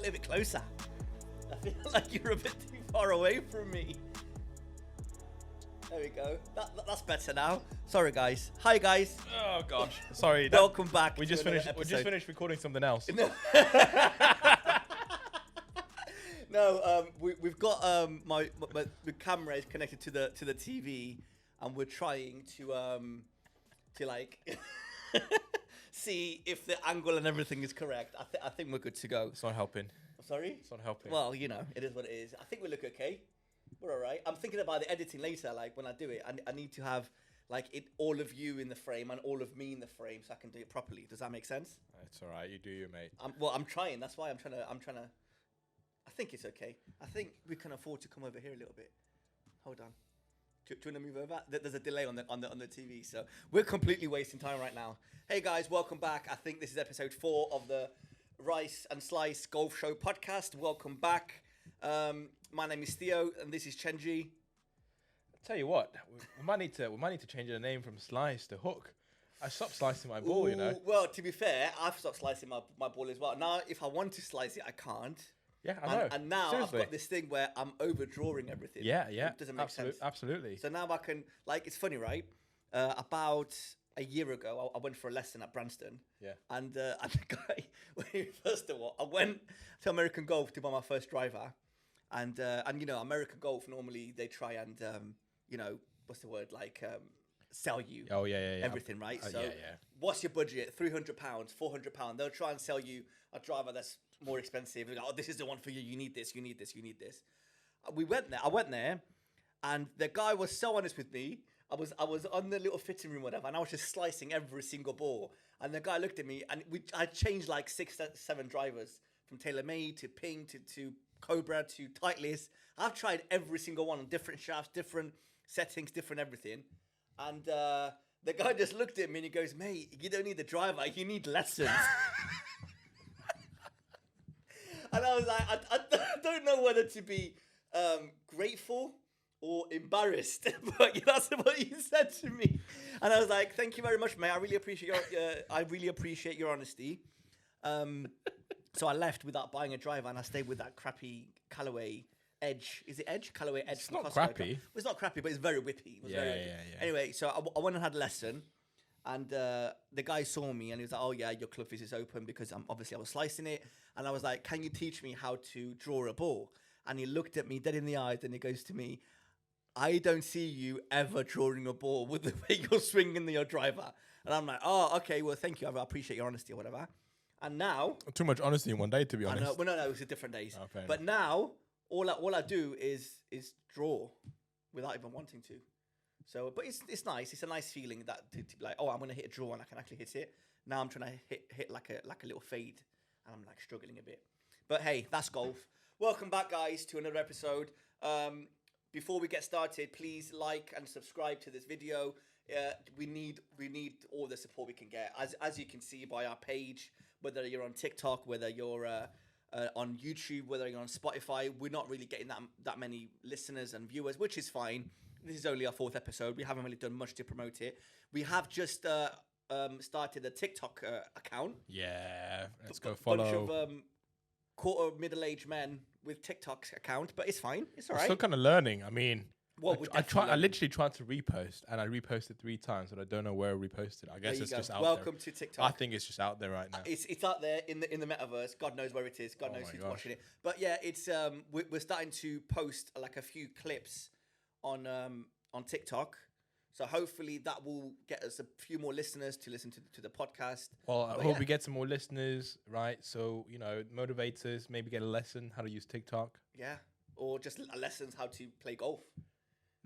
little bit closer. I feel like you're a bit too far away from me. There we go. That's better now. Sorry, guys. Hi, guys. Oh gosh, sorry. Welcome back. We just finished. We just finished recording something else. No, we've got my camera is connected to the TV, and we're trying to like see if the angle and everything is correct. I think we're good to go. It's not helping. Sorry? It's not helping. Well, you know, it is what it is. I think we look okay. We're all right. I'm thinking about the editing later. Like when I do it, I need to have like all of you in the frame and all of me in the frame so I can do it properly. Does that make sense? It's all right. You do you, mate. I'm trying. That's why I'm trying to. I think it's okay. I think we can afford to come over here a little bit. Hold on. Do you want to move over? There's a delay on the TV, so we're completely wasting time right now. Hey guys, welcome back. I think this is episode 4 of the Rice and Slice Golf Show podcast. Welcome back. My name is Theo, and this is Chenji. I'll tell you what, we might need to change the name from Slice to Hook. I stopped slicing my ball, you know. Well, to be fair, I've stopped slicing my ball as well. Now, if I want to slice it, I can't. Yeah, I know. And now Seriously. I've got this thing where I'm overdrawing everything. Yeah. It doesn't make sense. Absolutely. So now I can, like, it's funny, right? About a year ago, I went for a lesson at Branston. Yeah. And the guy, first of all, I went to American Golf to buy my first driver. And you know, American Golf, normally they try and, you know, what's the word? Like, sell you. Oh, yeah. Everything, right? So yeah. what's your budget? £300, £400. They'll try and sell you a driver that's more expensive. Like, oh, this is the one for you. You need this. You need this. You need this. I went there, and the guy was so honest with me. I was on the little fitting room, whatever, and I was just slicing every single ball. And the guy looked at me, and I changed like 6, 7 drivers from TaylorMade to Ping to Cobra to Titleist. I've tried every single one on different shafts, different settings, different everything. And the guy just looked at me and he goes, "Mate, you don't need the driver. You need lessons." And I was like, I don't know whether to be grateful or embarrassed, but that's what he said to me. And I was like, "Thank you very much, mate. I really appreciate your honesty." So I left without buying a driver, and I stayed with that crappy Callaway Edge. Is it Edge? Callaway Edge. It's not crappy. Well, it's not crappy, but it's very whippy. Yeah. Anyway, so I went and had a lesson, and the guy saw me, and he was like, "Oh yeah, your club face is open," because I was slicing it, and I was like, "Can you teach me how to draw a ball?" And he looked at me dead in the eyes, and he goes to me, "I don't see you ever drawing a ball with the way you're swinging your driver." And I'm like, "Oh, okay, well, thank you. I appreciate your honesty or whatever." And now, too much honesty in one day, to be honest. I know, well, no, it was a different days. Oh, fair but now, all I do is draw without even wanting to. So, but it's nice. It's a nice feeling that to be like, oh, I'm gonna hit a draw and I can actually hit it. Now I'm trying to hit like a little fade, and I'm like struggling a bit. But hey, that's golf. Welcome back, guys, to another episode. Before we get started, please like and subscribe to this video. We need all the support we can get. As you can see by our page, whether you're on TikTok, whether you're on YouTube, whether you're on Spotify, we're not really getting that many listeners and viewers, which is fine. This is only our 4th episode. We haven't really done much to promote it. We have just started a TikTok account. Yeah, let's go follow. Bunch of quarter middle-aged men with TikTok account, but it's fine. It's all right. Still kind of learning. I mean, well, I literally tried to repost, and I reposted 3 times, but I don't know where I reposted. I guess it's just out there. Welcome to TikTok. I think it's just out there right now. It's out there in the metaverse. God knows where it is. God knows who's watching it. But yeah, it's we're starting to post like a few clips on TikTok. So hopefully that will get us a few more listeners to listen to the podcast. Well, I hope we get some more listeners, right? So, you know, motivators, maybe get a lesson how to use TikTok. Yeah, or just lessons how to play golf.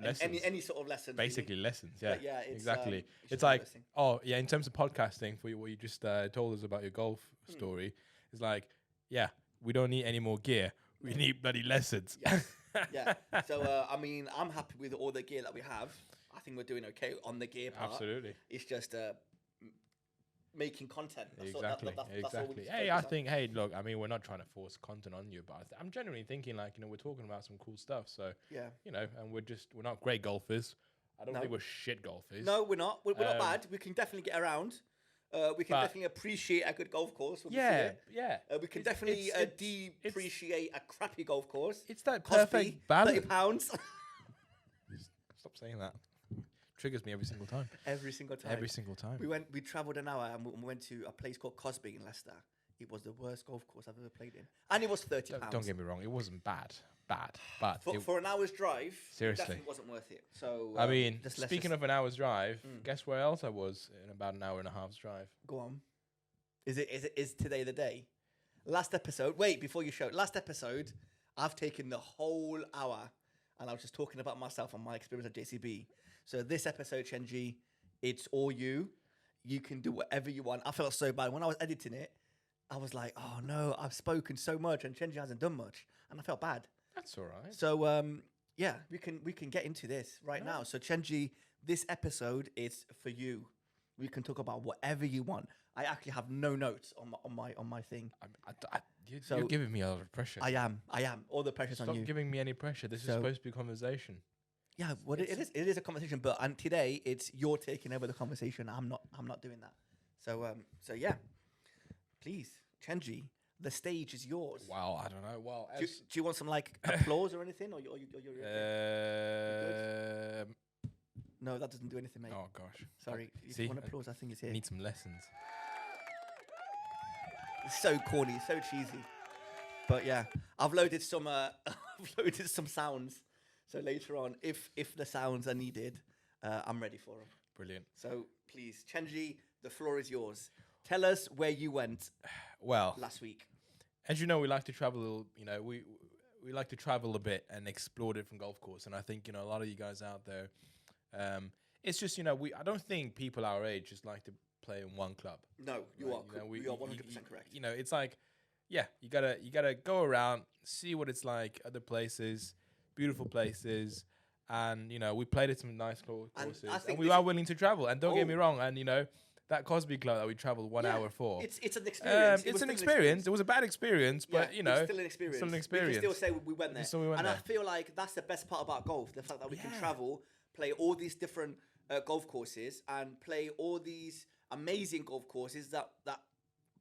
Lessons. Any sort of lessons. Basically really. lessons, yeah. But yeah, exactly. It's like, oh, yeah, in terms of podcasting, for what you just told us about your golf story, it's like, yeah, we don't need any more gear. We need bloody lessons. Yes. Yeah. So, I mean, I'm happy with all the gear that we have. I think we're doing okay on the gear part. Absolutely. It's just making content. That's exactly. All we I think, look, I mean, we're not trying to force content on you, but I'm genuinely thinking, like, you know, we're talking about some cool stuff. So, yeah, you know, and we're not great golfers. I don't think we're shit golfers. No, we're not. We're not bad. We can definitely get around. We can But- definitely appreciate a good golf course. When Yeah, we see it. yeah. We can It's- definitely it's- depreciate a crappy golf course. It's that Cosby, perfect £30. balance. Stop saying that. Triggers me every single time. Every single time. Every single time. We travelled an hour and we went to a place called Cosby in Leicester. It was the worst golf course I've ever played in, and it was £30. Don't get me wrong. It wasn't bad, but For an hour's drive. Seriously. It definitely wasn't worth it. So I mean, just speaking of an hour's drive, guess where else I was in about an hour and a half's drive? go on. Is today the day? Last episode. Wait, before you show. Last episode, I've taken the whole hour, and I was just talking about myself and my experience at JCB. So this episode, Chenji, it's all you. You can do whatever you want. I felt so bad when I was editing it. I was like, oh no, I've spoken so much, and Chenji hasn't done much, and I felt bad. That's all right. So yeah, we can get into this right now. So Chenji, this episode is for you. We can talk about whatever you want. I actually have no notes on my thing. You're giving me a lot of pressure. I am. All the pressure's Stop on you. giving me any pressure. This is So- supposed to be conversation. Yeah, well, it is a conversation, but and today it's you're taking over the conversation. I'm not doing that. So yeah, please, Chenji, the stage is yours. Wow, I don't know. Well, Do you want some like applause or anything, or you're no, that doesn't do anything, mate. oh gosh. Sorry, if See, you want applause, I think it's I here. need some lessons. It's so corny, so cheesy. But yeah, I've loaded some sounds. So later on, if the sounds are needed, I'm ready for them. Brilliant. So please, Chenji, the floor is yours. Tell us where you went Well, last week. as you know, we like to travel. We like to travel a bit and explore different golf courses. And I think a lot of you guys out there, it's just I don't think people our age just like to play in one club. No, you Right, are. You are 100% correct. It's like, yeah, you gotta go around, see what it's like, other places, beautiful places, and we played at some nice courses, I and think we this are is- willing to travel. And don't get me wrong, and that Cosby club that we traveled 1 hour for. It's an experience. It's an experience. It was a bad experience, but it's still an experience. still an We experience. can still say we went there. So we went and there. I feel like that's the best part about golf: the fact that we can Yeah. travel, play all these different golf courses, and play all these amazing golf courses that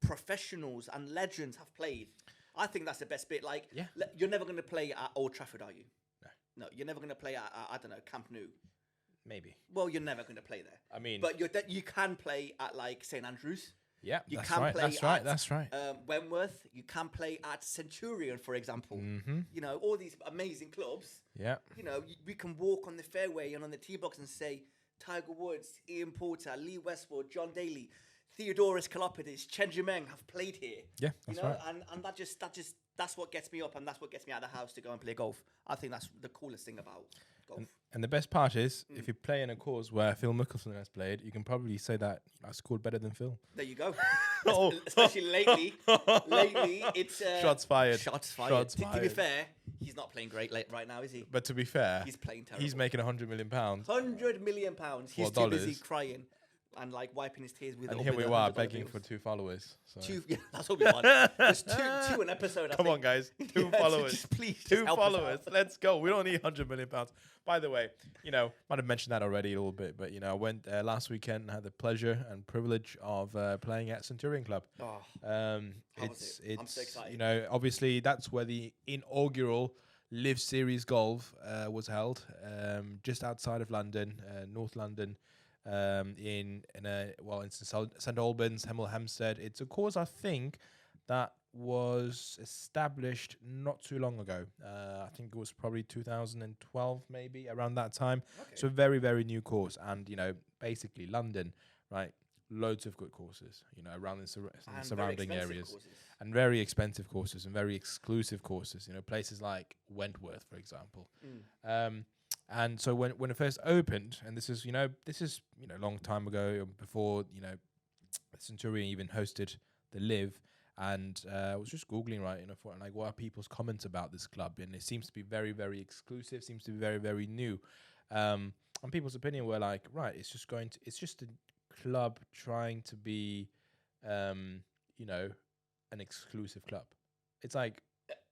professionals and legends have played. I think that's the best bit. Like, Yeah. you're never going to play at Old Trafford, are you? No. No, you're never going to play at I don't know, Camp Nou. Maybe. Well, you're never going to play there. I mean, But you can play at like St Andrews. yeah, You that's can right. play That's right. at, That's right. Wentworth. You can play at Centurion, for example. Mm-hmm. All these amazing clubs. Yeah. We can walk on the fairway and on the tee box and say Tiger Woods, Ian Poulter, Lee Westwood, John Daly, Theodoros Kalopidis, Chenji have played here. Yeah, that's right. And that's what gets me up, and that's what gets me out of the house to go and play golf. I think that's the coolest thing about golf. And the best part is, if you play in a course where Phil Mickelson has played, you can probably say that I scored better than Phil. There you go. Oh. Especially lately. Lately, it's Shots fired. Shots fired. Shots To be fired. fair, he's not playing great right now, is he? But to be fair, He's playing terrible. he's making £100 million. £100 million. He's Well, too busy dollars. crying and like wiping his tears with. And up here with we the are $100 begging bills. for 2 followers. So. Yeah, that's what we want. There's two an episode. I Come think. on, guys. 2 Yeah, followers. just please, just 2 help us out. followers. Let's go. We don't need £100 million. By the way, might have mentioned that already a little bit, but I went last weekend and had the pleasure and privilege of playing at Centurion Club. Oh, How was it? I'm so excited. Obviously that's where the inaugural Live Series Golf was held, just outside of London, North London, in St Albans, Hemel Hempstead. It's a course I think that was established not too long ago. I think it was probably 2012, maybe around that time. okay. So very, very new course, and basically London, right? Loads of good courses, around the And surrounding very expensive areas, courses. and very expensive courses and very exclusive courses. Places like Wentworth, for example. And so when it first opened, and this is a long time ago, before Centurion even hosted the Live, and I was just googling for like what are people's comments about this club, and it seems to be very, very exclusive, seems to be very, very new, and people's opinion were like, right, it's just a club trying to be an exclusive club. It's like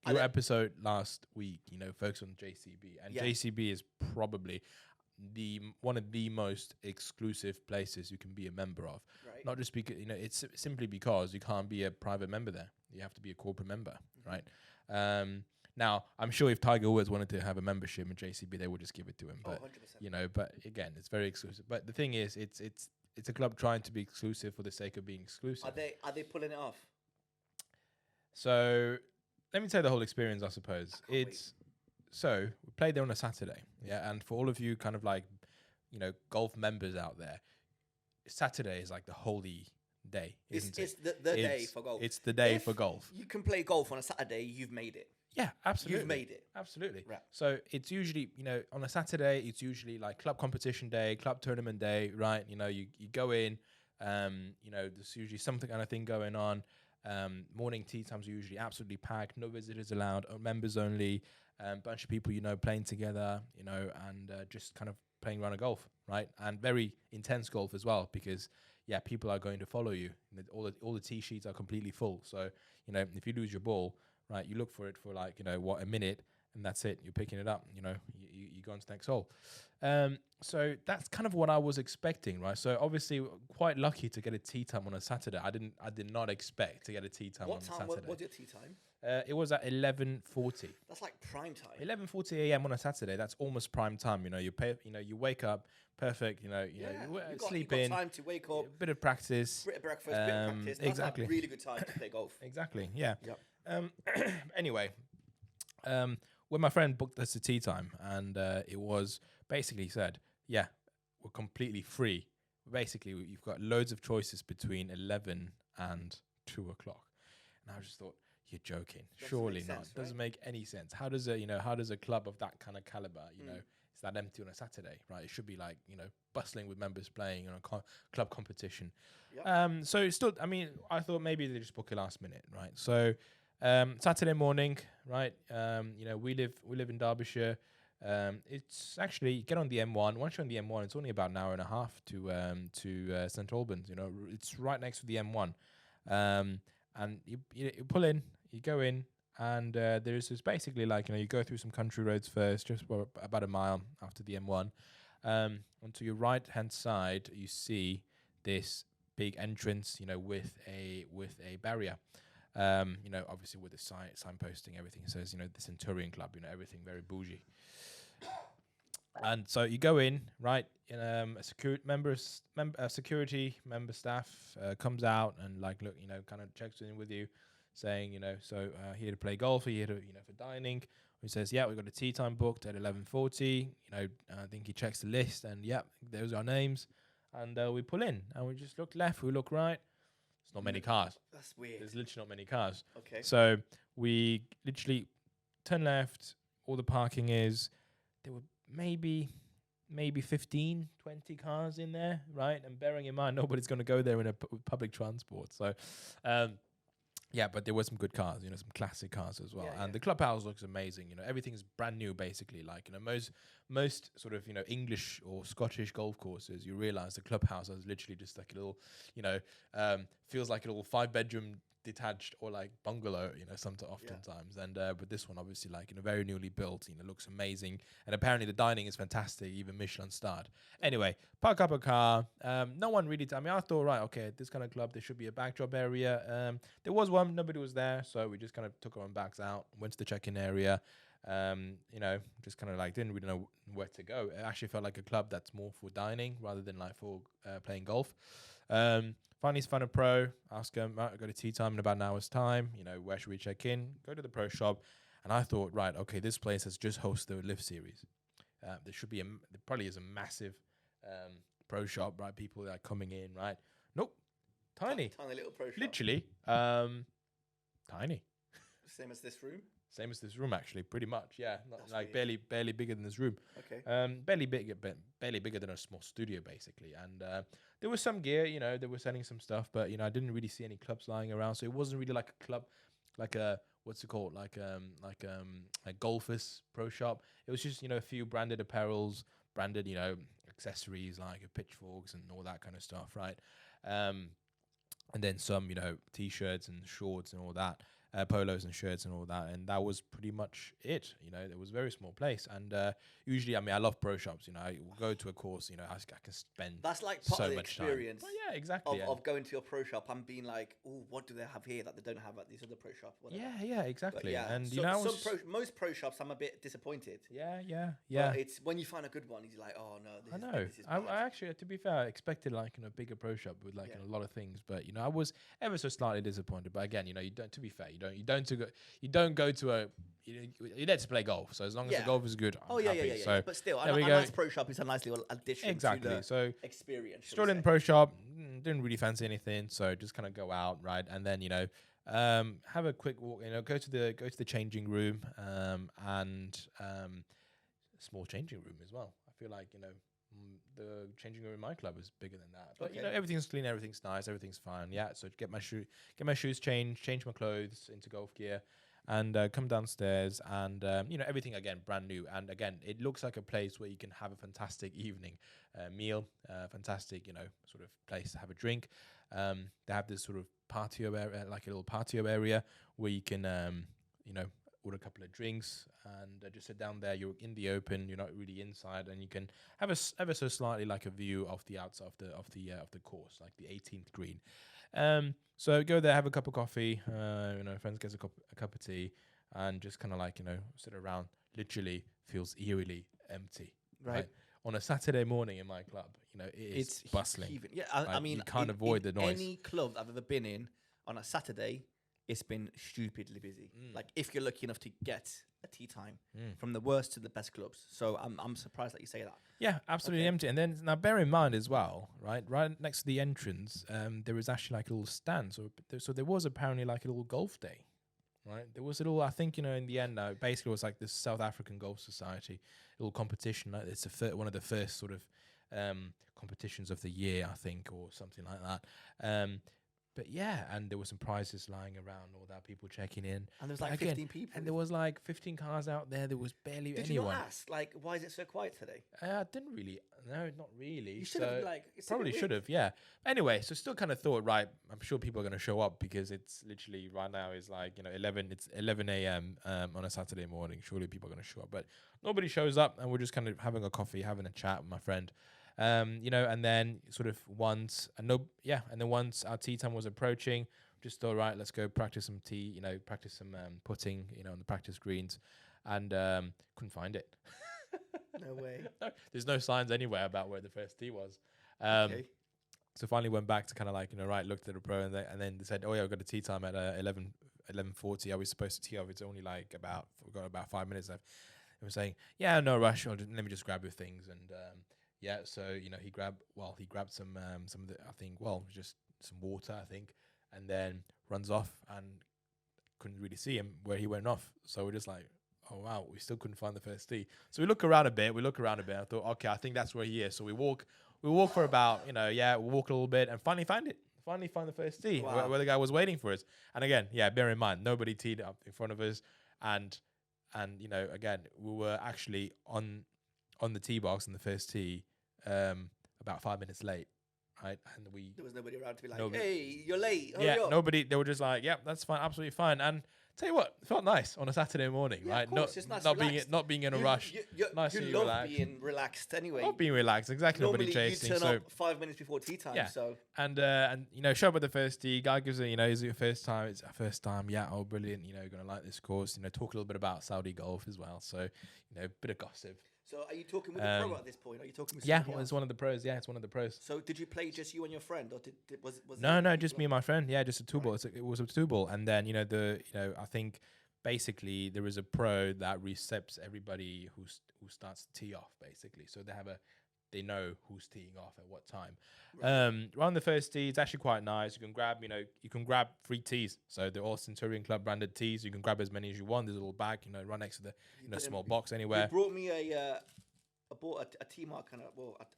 your episode last week, focused on JCB, and Yeah. JCB is probably, one of the most exclusive places you can be a member of. Right. Not just because it's simply because you can't be a private member there. You have to be a corporate member, right? Now, I'm sure if Tiger Woods wanted to have a membership in JCB, they would just give it to him. But 100%. but again, it's very exclusive. But the thing is, it's a club trying to be exclusive for the sake of being exclusive. Are they pulling it off? So let me tell you the whole experience, I suppose. So we played there on a Saturday, yeah. And for all of you kind of like, golf members out there, Saturday is like the holy day, isn't it? It's the day for golf. It's the day for golf. You can play golf on a Saturday, you've made it. Yeah, absolutely. You've made it. Absolutely. Right. So it's usually, on a Saturday, it's usually like club competition day, club tournament day, right? You go in, there's usually something kind of thing going on. Morning tea times are usually absolutely packed, no visitors allowed, members only, bunch of people, playing together, and just kind of playing around a golf, right? And very intense golf as well, because people are going to follow you. All the tee sheets are completely full. So, if you lose your ball, right, you look for it for like, a minute, and that's it. You're picking it up, you go on to the next hole. So that's kind of what I was expecting, right? So obviously quite lucky to get a tee time on a Saturday. I did not expect to get a tee time on a Saturday. What time was your tee time? It was at 11:40. That's like prime time. 11:40 a.m. on a Saturday. That's almost prime time. You wake up perfect. You sleep in. You got time to wake up. Bit of practice. Bit of breakfast. Bit of practice. That's Exactly. like really good time to play golf. Exactly. Yeah. Yep. Anyway, when my friend booked us a tea time, and it was basically said, we're completely free. Basically, you've got loads of choices between 11 and 2 o'clock. And I just thought, you're joking. Surely not. Sense, doesn't make any sense. How does a club of that kind of caliber, is that empty on a Saturday, right? It should be like, bustling with members playing on a club competition. Yep. So it's still, I thought maybe they just book it last minute, right? So Saturday morning, right? We live in Derbyshire. It's actually, you get on the M1. Once you're on the M1, it's only about an hour and a half to St Albans. It's right next to the M1. And you pull in, you go in, and there's this basically like, you go through some country roads first, just for about a mile after the M1. Onto your right hand side, you see this big entrance, with a barrier. Obviously with the signposting, everything says, the Centurion Club, everything very bougie. And so you go in, right? A security member staff comes out and like, look, kind of checks in with you, saying, here to play golf, or here to, for dining. He says, we've got a tea time booked at 11:40. I think he checks the list, and those are our names, and we pull in, and we just look left, we look right. There's not many cars. That's weird. There's literally not many cars. Okay. So we literally turn left. All the parking is. There were maybe 15, 20 cars in there, right? And bearing in mind, nobody's going to go there in a public transport. So, but there were some good cars, some classic cars as well. And the clubhouse looks amazing. Everything's brand new, basically. Like, most sort of, English or Scottish golf courses, you realize the clubhouse is literally just like a little, feels like a little 5-bedroom detached or like bungalow, oftentimes. And but this one obviously like very newly built, looks amazing, and apparently the dining is fantastic, even Michelin starred. Anyway, park up a car. No one really. I thought, right, okay, this kind of club there should be a backdrop area. There was one, nobody was there, so we just kind of took our own bags out, went to the check-in area. Just kind of like didn't really know where to go. It actually felt like a club that's more for dining rather than like for playing golf. Finally found a pro, ask him, right, I've got a tea time in about an hour's time, where should we check in? Go to the pro shop. And I thought, right, okay, this place has just hosted a lift series. There probably is a massive pro shop, right? People that are coming in, right? Nope. Tiny little pro shop. Literally, tiny. Same as this room? Same as this room, actually, pretty much. Yeah, That's like weird. barely bigger than this room. Okay. Barely bigger than a small studio, basically. And there was some gear, they were selling some stuff, but I didn't really see any clubs lying around, so it wasn't really like a club, like a what's it called, like a golfers pro shop. It was just a few branded apparels, branded accessories like pitchforks and all that kind of stuff, right? And then some t-shirts and shorts and all that. polos and shirts and all that, and that was pretty much it. You know, it was a very small place, and usually, I mean, I love pro shops. You know, I will go to a course. You know, I can spend That's like part so of the much experience. time. Well, yeah, exactly. Of going to your pro shop and being like, oh, what do they have here that they don't have at these other pro shops? Yeah, exactly. But yeah, and so, you know, most pro shops, I'm a bit disappointed. yeah. But it's when you find a good one, you're like, oh no, this is bad. I actually, to be fair, I expected like a bigger pro shop with like a lot of things, but you know, I was ever so slightly disappointed. But again, you know, you don't. To be fair, you don't go to a. You're there to play golf, so as long as the golf is good, I'm happy. Yeah. So But still, there a we go. nice pro shop is a nice little addition Exactly. to the So experience. strolled in the pro shop, didn't really fancy anything, so just kind of go out, right, and then you know, have a quick walk. You know, go to the changing room, and small changing room as well. I feel like, you know, the changing room in my club is bigger than that. But you know, everything's clean, everything's nice, everything's fine. Yeah, so get my shoes changed, change my clothes into golf gear, and come downstairs, and you know, everything again brand new. And again, it looks like a place where you can have a fantastic evening meal, fantastic, you know, sort of place to have a drink. They have this sort of patio area, like a little patio area where you can you know, order a couple of drinks and just sit down there. You're in the open, you're not really inside, and you can have ever so slightly like a view of the outside of the course, like the 18th green. So go there, have a cup of coffee, you know, friends gets a cup of tea, and just kind of like, you know, sit around. Literally feels eerily empty, right? On a Saturday morning in my club, you know, it's bustling. Yeah, I mean, you can't avoid the noise. Any club I've ever been in on a Saturday, it's been stupidly busy. Like if you're lucky enough to get a tea time, from the worst to the best clubs. So I'm surprised that you say that. Yeah, absolutely empty. And then now bear in mind as well, right next to the entrance, there was actually like a little stand. So there was apparently like a little golf day, right? There was a little, I think, you know, in the end, basically it was like this South African Golf Society little competition. Like it's one of the first sort of competitions of the year, I think, or something like that. But yeah, and there were some prizes lying around, all that, people checking in. And there was like 15 people. And there was like 15 cars out there. There was barely anyone. Did you not ask, like, why is it so quiet today? I didn't really. No, not really. You should have, like... Probably should have, yeah. Anyway, so still kind of thought, right, I'm sure people are going to show up because it's literally right now is like, you know, 11 a.m. On a Saturday morning. Surely people are going to show up. But nobody shows up, and we're just kind of having a coffee, having a chat with my friend. You know, and then sort of once our tea time was approaching, just thought, right, let's go practice some tea, you know, practice some putting, you know, on the practice greens, and couldn't find it. No way. There's no signs anywhere about where the first tee was. So finally went back to kind of like, you know, right, looked at the pro, and then they said, oh yeah, we've got a tea time at 11:40. Are we supposed to tee off? It's only like we've got about 5 minutes left. And we're saying, yeah, no rush. Let me just grab your things. And yeah, so, you know, he grabbed some of the, I think, just some water, I think, and then runs off, and couldn't really see him where he went off. So we're just like, oh wow, we still couldn't find the first tee. So we look around a bit. I thought, okay, I think that's where he is. So we walk for about, you know, we walk a little bit, and finally find it. Finally find the first tee. Wow. where the guy was waiting for us. And again, yeah, bear in mind, nobody teed up in front of us, and you know, again, we were actually on the tee box in the first tee about 5 minutes late, right? And there was nobody around to be like, hey, you're late. Hurry up. Nobody. They were just like, yeah, that's fine, absolutely fine. And tell you what, it felt nice on a Saturday morning, right? Course, not being in a rush. Nice you love relaxed. Being relaxed anyway. Not being relaxed, exactly. Normally nobody chasing. You turn up 5 minutes before tea time. Yeah. So and you know, show up at the first tee. Guy gives it, you know, is it your first time? It's our first time. Yeah, oh brilliant. You know, you're gonna like this course. You know, talk a little bit about Saudi golf as well. So, you know, bit of gossip. So are you talking with the pro at this point? Are you talking with somebody else? It's one of the pros. Yeah, it's one of the pros. So did you play just you and your friend, or was No, just me and my friend. Yeah, just a two ball. Right. It was a two ball, and then, you know, I think basically there is a pro that recepts everybody who starts to tee off, basically. So they know who's teeing off at what time. Right. Around the first tee, it's actually quite nice. You can grab free tees. So they're all Centurion Club branded tees. You can grab as many as you want. There's a little bag, you know, right next to the small box anywhere. You brought me I bought a tee marker,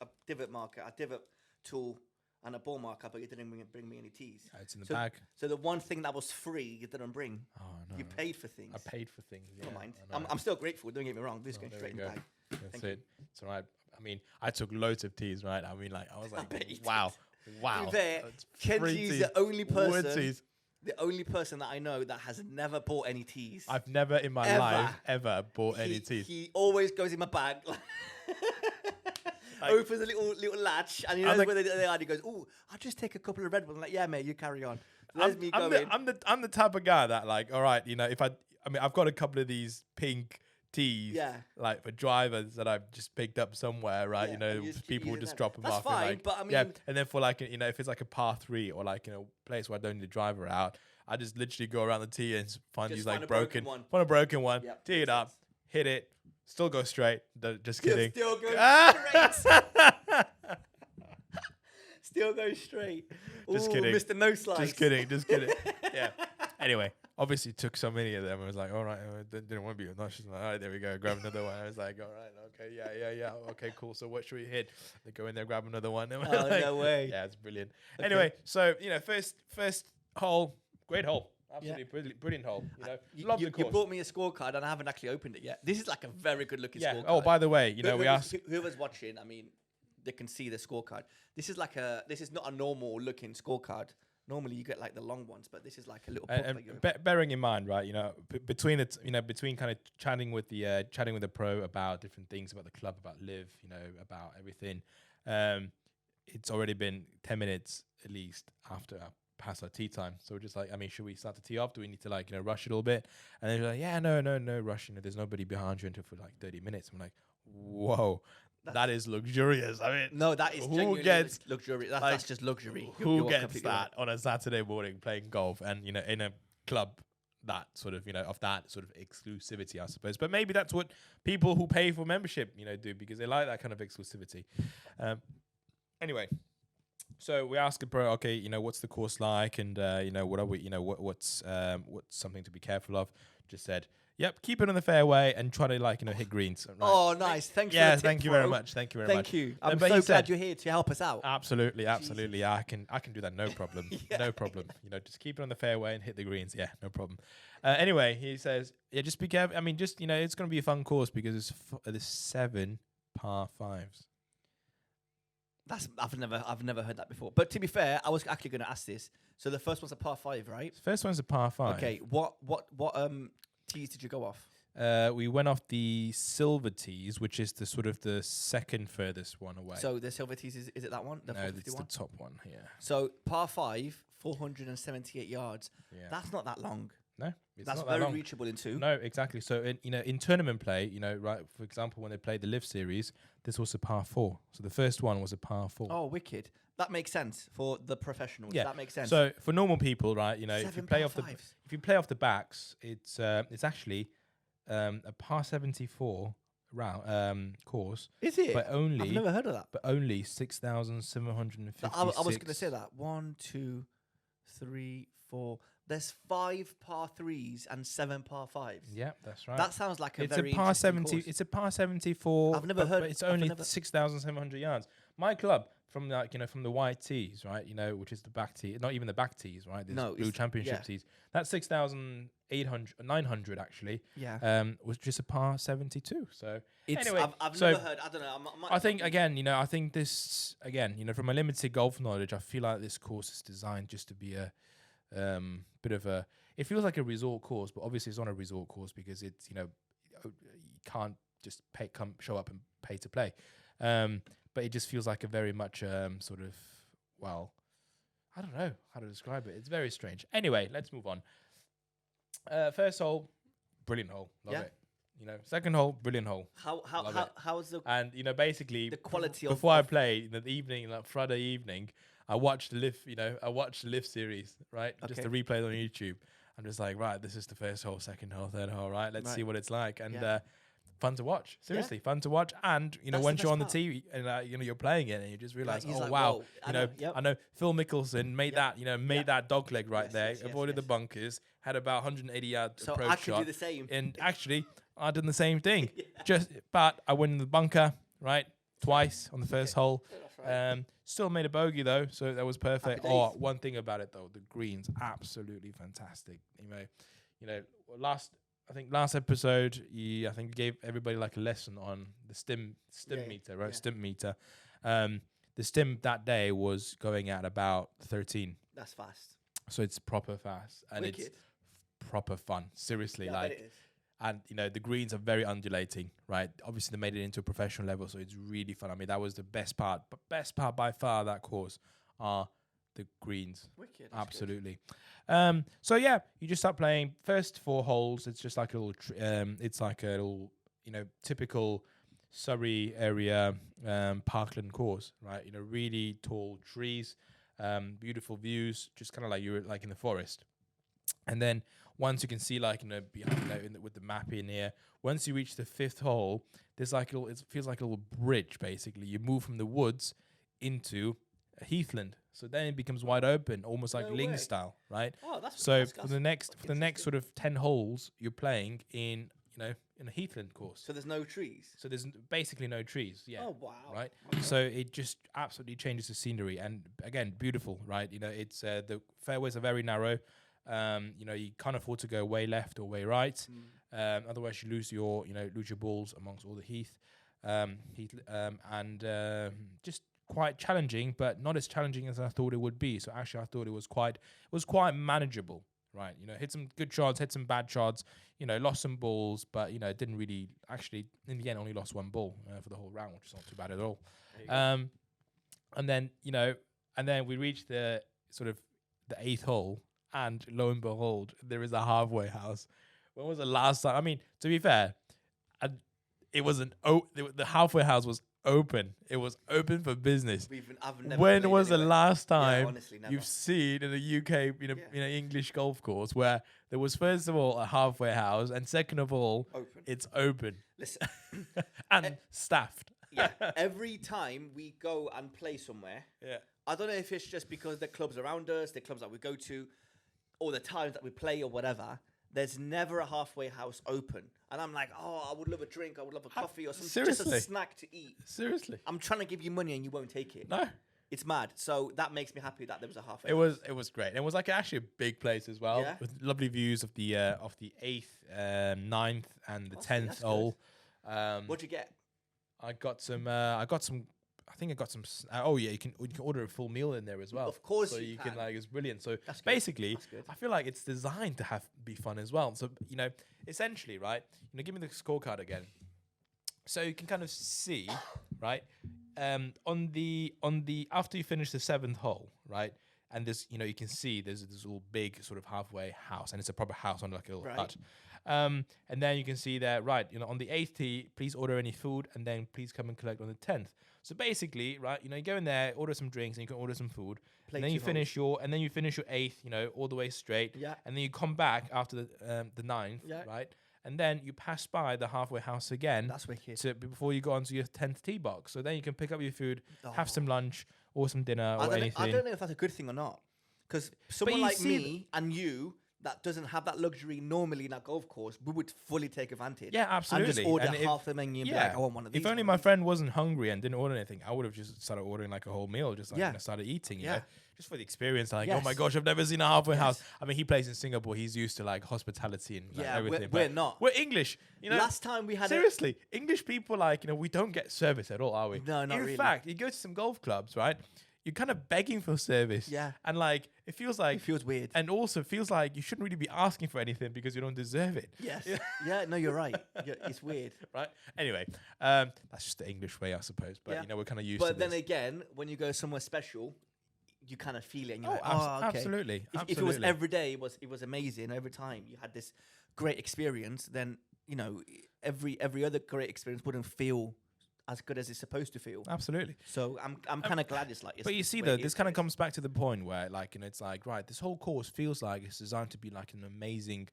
a divot marker, a divot tool, and a ball marker, but you didn't bring me any tees. It's in the bag. So the one thing that was free, you didn't bring. Oh no! You paid for things. I paid for things. Yeah, never mind. I'm still grateful. Don't get me wrong. This is going straight in the bag. That's it. It's all right. I mean, I took loads of teas, right? I mean, like, I was like, wow. Chenji is the only person the only person that I know that has never bought any teas. I've never in my life ever bought any teas. He always goes in my bag. Like, opens a little latch, and he knows where they are. And he goes, "Oh, I'll just take a couple of Red Bulls." I'm like, "Yeah, mate, you carry on." There's me going. I'm the type of guy that like, all right, you know, I mean, I've got a couple of these pink teas, like for drivers that I've just picked up somewhere, right? You know, people would just drop them off. That's fine, like, but I mean, and then for like, you know, if it's like a par 3 or like, you know, place where I don't need the driver out, I just literally go around the tee and find these like broken one, tee it up, hit it, still go straight. Just kidding. Still go straight. Still go straight. Just kidding. Mr. No Slice. Just kidding. Yeah. Anyway, obviously took so many of them. I was like, all right, I didn't want to be obnoxious. Like, all right, there we go. Grab another one. I was like, all right, okay, yeah. Okay, cool. So what should we hit? They go in there, grab another one. Oh, like, no way. Yeah, it's brilliant. Okay. Anyway, so, you know, first hole, great hole. Absolutely brilliant hole. You know, love the course. You brought me a scorecard and I haven't actually opened it yet. This is like a very good looking scorecard. Oh, by the way, you know, we asked whoever's watching. I mean, they can see the scorecard. This is not a normal looking scorecard. Normally you get like the long ones, but this is like a little. Bearing in mind, right? You know, between kind of chatting with the pro about different things about the club, about Live, you know, about everything. It's already been 10 minutes at least after past our tee time, so we're just like, I mean, should we start to tee off? Do we need to like, you know, rush it a little bit? And they're like, yeah, no rush. You know, there's nobody behind you until for like 30 minutes. I'm like, whoa. That is luxurious. I mean, no, that is who gets luxury. That's just luxury. Who gets that on a Saturday morning playing golf and, you know, in a club that sort of, you know, of that sort of exclusivity, I suppose. But maybe that's what people who pay for membership, you know, do, because they like that kind of exclusivity. Anyway, so we asked the pro, okay, you know, what's the course like, and you know, what are we, you know, what's something to be careful of? Just said, yep, keep it on the fairway and try to, like, you know, hit greens. Right? Oh, nice. Thanks for the tip, thank you very much. Thank you. I'm so glad you're here to help us out. Absolutely. Yeah, I can do that, no problem. No problem. You know, just keep it on the fairway and hit the greens. Yeah, no problem. Anyway, he says, yeah, just be careful. I mean, just, you know, it's going to be a fun course because there's 7 par 5s. I've never heard that before. But to be fair, I was actually going to ask this. So the first one's a par 5, right? First one's a par 5. Okay. What tees did you go off? We went off the silver tees, which is the sort of the second furthest one away. So the silver tees, is it that one? No, it's the top one here. So par 5, 478 yards. Yeah. That's not that long. No, that's very reachable in 2. No, exactly. So in tournament play, you know, right, for example, when they played the Live Series, this was a par 4. So the first one was a par 4. Oh, wicked. That makes sense for the professionals. Yeah, that makes sense. So for normal people, right, you know, if you play off the backs, it's actually a par 74 round course. Is it? But only I've never heard of that. But only 6,756. I was going to say that. 1, 2, 3, 4. There's 5 par 3s and 7 par 5s. Yeah, that's right. That sounds like it's a par 70. Course. It's a par 74. I've never heard. But it's only 6,700 yards. My club, from like, you know, from the white tees, right, you know, which is the back tee, not even the back tees, right? There's blue championship tees. That's 900 actually. Yeah. Was just a par 72. So anyway, I've never heard. I don't know. I think again, you know, this again, you know, from my limited golf knowledge, I feel like this course is designed just to be a bit of a. It feels like a resort course, but obviously it's not a resort course because it's, you know, you can't just show up and pay to play. But it just feels like a very much sort of, well, I don't know how to describe it. It's very strange. Anyway, let's move on. First hole, brilliant hole, love it. You know, second hole, brilliant hole. How's the and you know, basically the quality before I play in the evening, like Friday evening, I watched the Live. You know, I watched the Live series, right? Okay. Just the replays on YouTube. I'm just like, right, this is the first hole, second hole, third hole, right? Let's see what it's like. And fun to watch. Seriously, fun to watch. And you know, once you're on the TV and you know, you're playing it, and you just realize, oh wow, you know, I know Phil Mickelson made that, you know, that dog leg right there, avoided the bunkers, had about 180 yard approach I could shot. do the same. And actually, I did the same thing. But I went in the bunker, right, twice on the first hole. Still made a bogey though, so that was perfect. Oh, one thing about it though, the greens absolutely fantastic. You know, last episode, I think gave everybody like a lesson on the stim meter, right? Stim meter. The stim that day was going at about 13. That's fast. So it's proper fast and it's Wicked. proper fun. Seriously, Yeah, I bet like, it is. and the greens are very undulating, right? Obviously, they made it into a professional level, so it's really fun. I mean, that was the best part. But best part by far of that course are the greens. Wicked. That's good. Absolutely. So yeah, you just start playing first 4 holes. It's just like a little. It's like a little, typical Surrey area parkland course, right? Really tall trees, beautiful views, just kind of like you're like in the forest. And then once you can see, like, behind, with the map in here, once you reach the 5th hole, there's like it feels like a little bridge. Basically, you move from the woods into a heathland, so then it becomes wide open, almost like No Ling way. style, right? Oh, that's So that's, for the next sort of 10 holes, you're playing in a heathland course. So there's no trees. So there's basically no trees. Yeah. Oh wow. Right. Okay. So it just absolutely changes the scenery, and again, beautiful, right? It's the fairways are very narrow. You can't afford to go way left or way right. Otherwise you lose your balls amongst all the heath, and just quite challenging, but not as challenging as I thought it would be. So actually, I thought it was quite manageable, right? Hit some good shots, hit some bad shots. Lost some balls, but didn't really actually in the end only lost 1 ball for the whole round, which is not too bad at all. And then we reached the sort of the 8th hole. And lo and behold, there is a halfway house. When was the last time? I mean, to be fair, it wasn't. The halfway house was open. It was open for business. I've never When was the anywhere. last time honestly, never. you've seen in the UK, English golf course where there was first of all a halfway house, and second of all, Open. it's open Listen, and staffed. yeah. Every time we go and play somewhere, Yeah. I don't know if it's just because the clubs around us, the clubs that we go to, or the times that we play or whatever, there's never a halfway house open. And I'm like, oh, I would love a drink. I would love a coffee or something. Just Seriously? a snack to eat. Seriously. I'm trying to give you money and you won't take it. No. It's mad. So that makes me happy that there was a halfway It house. was great. It was like actually a big place as well, Yeah. with lovely views of the 8th, 9th, and the 10th that's hole. What'd you get? I got some. I think I got some. Oh yeah, you can order a full meal in there as well. Of course so you can. can. Like, it's brilliant. So That's good. basically, That's good. I feel like it's designed to be fun as well. So essentially, right? Give me the scorecard again. So you can kind of see, right? On the after you finish the 7th hole, right? And there's you can see there's this little big sort of halfway house, and it's a proper house on like a little hut. And then you can see there, right? On the 8th tee, please order any food, and then please come and collect on the 10th. So basically, right? You go in there, order some drinks, and you can order some food. Play And then you 2 finish your 8th, all the way straight. Yeah. And then you come back after the 9th, Yeah. right? And then you pass by the halfway house again. That's wicked. Before you go onto your 10th tee box. So then you can pick up your food, have Oh. some lunch or some dinner or anything. I don't know if that's a good thing or not. Because someone you like see me and you that doesn't have that luxury normally in a golf course, we would fully take advantage. Yeah, absolutely. And just order And if- half the menu and be like, I want one of these. If only my friend wasn't hungry and didn't order anything, I would have just started ordering like a whole meal, just like started eating, you know, just for the experience. Like, oh my Yes. gosh, I've never seen a halfway house. I mean, he plays in Singapore. He's used to like hospitality and like, everything. We're but not. We're English. Last time we had seriously, English people, like, we don't get service at all, are we? No, not in really. fact, you go to some golf clubs, right? You're kind of begging for service. Yeah. And like, it feels like, It feels weird. and also feels like you shouldn't really be asking for anything because you don't deserve it. Yes. Yeah, no, you're right. It's weird. Right. Anyway, that's just the English way, I suppose. But we're kind of used to But then this. again, when you go somewhere special, you kind of feel it. And you're Oh, like, okay. absolutely. If it was every day, it was amazing. Every time you had this great experience, then every other great experience wouldn't feel as good as it's supposed to feel. Absolutely. So I'm kind of glad it's like. But you see, though, this kind of comes back to the point where, like, it's like, right, this whole course feels like it's designed to be like an amazing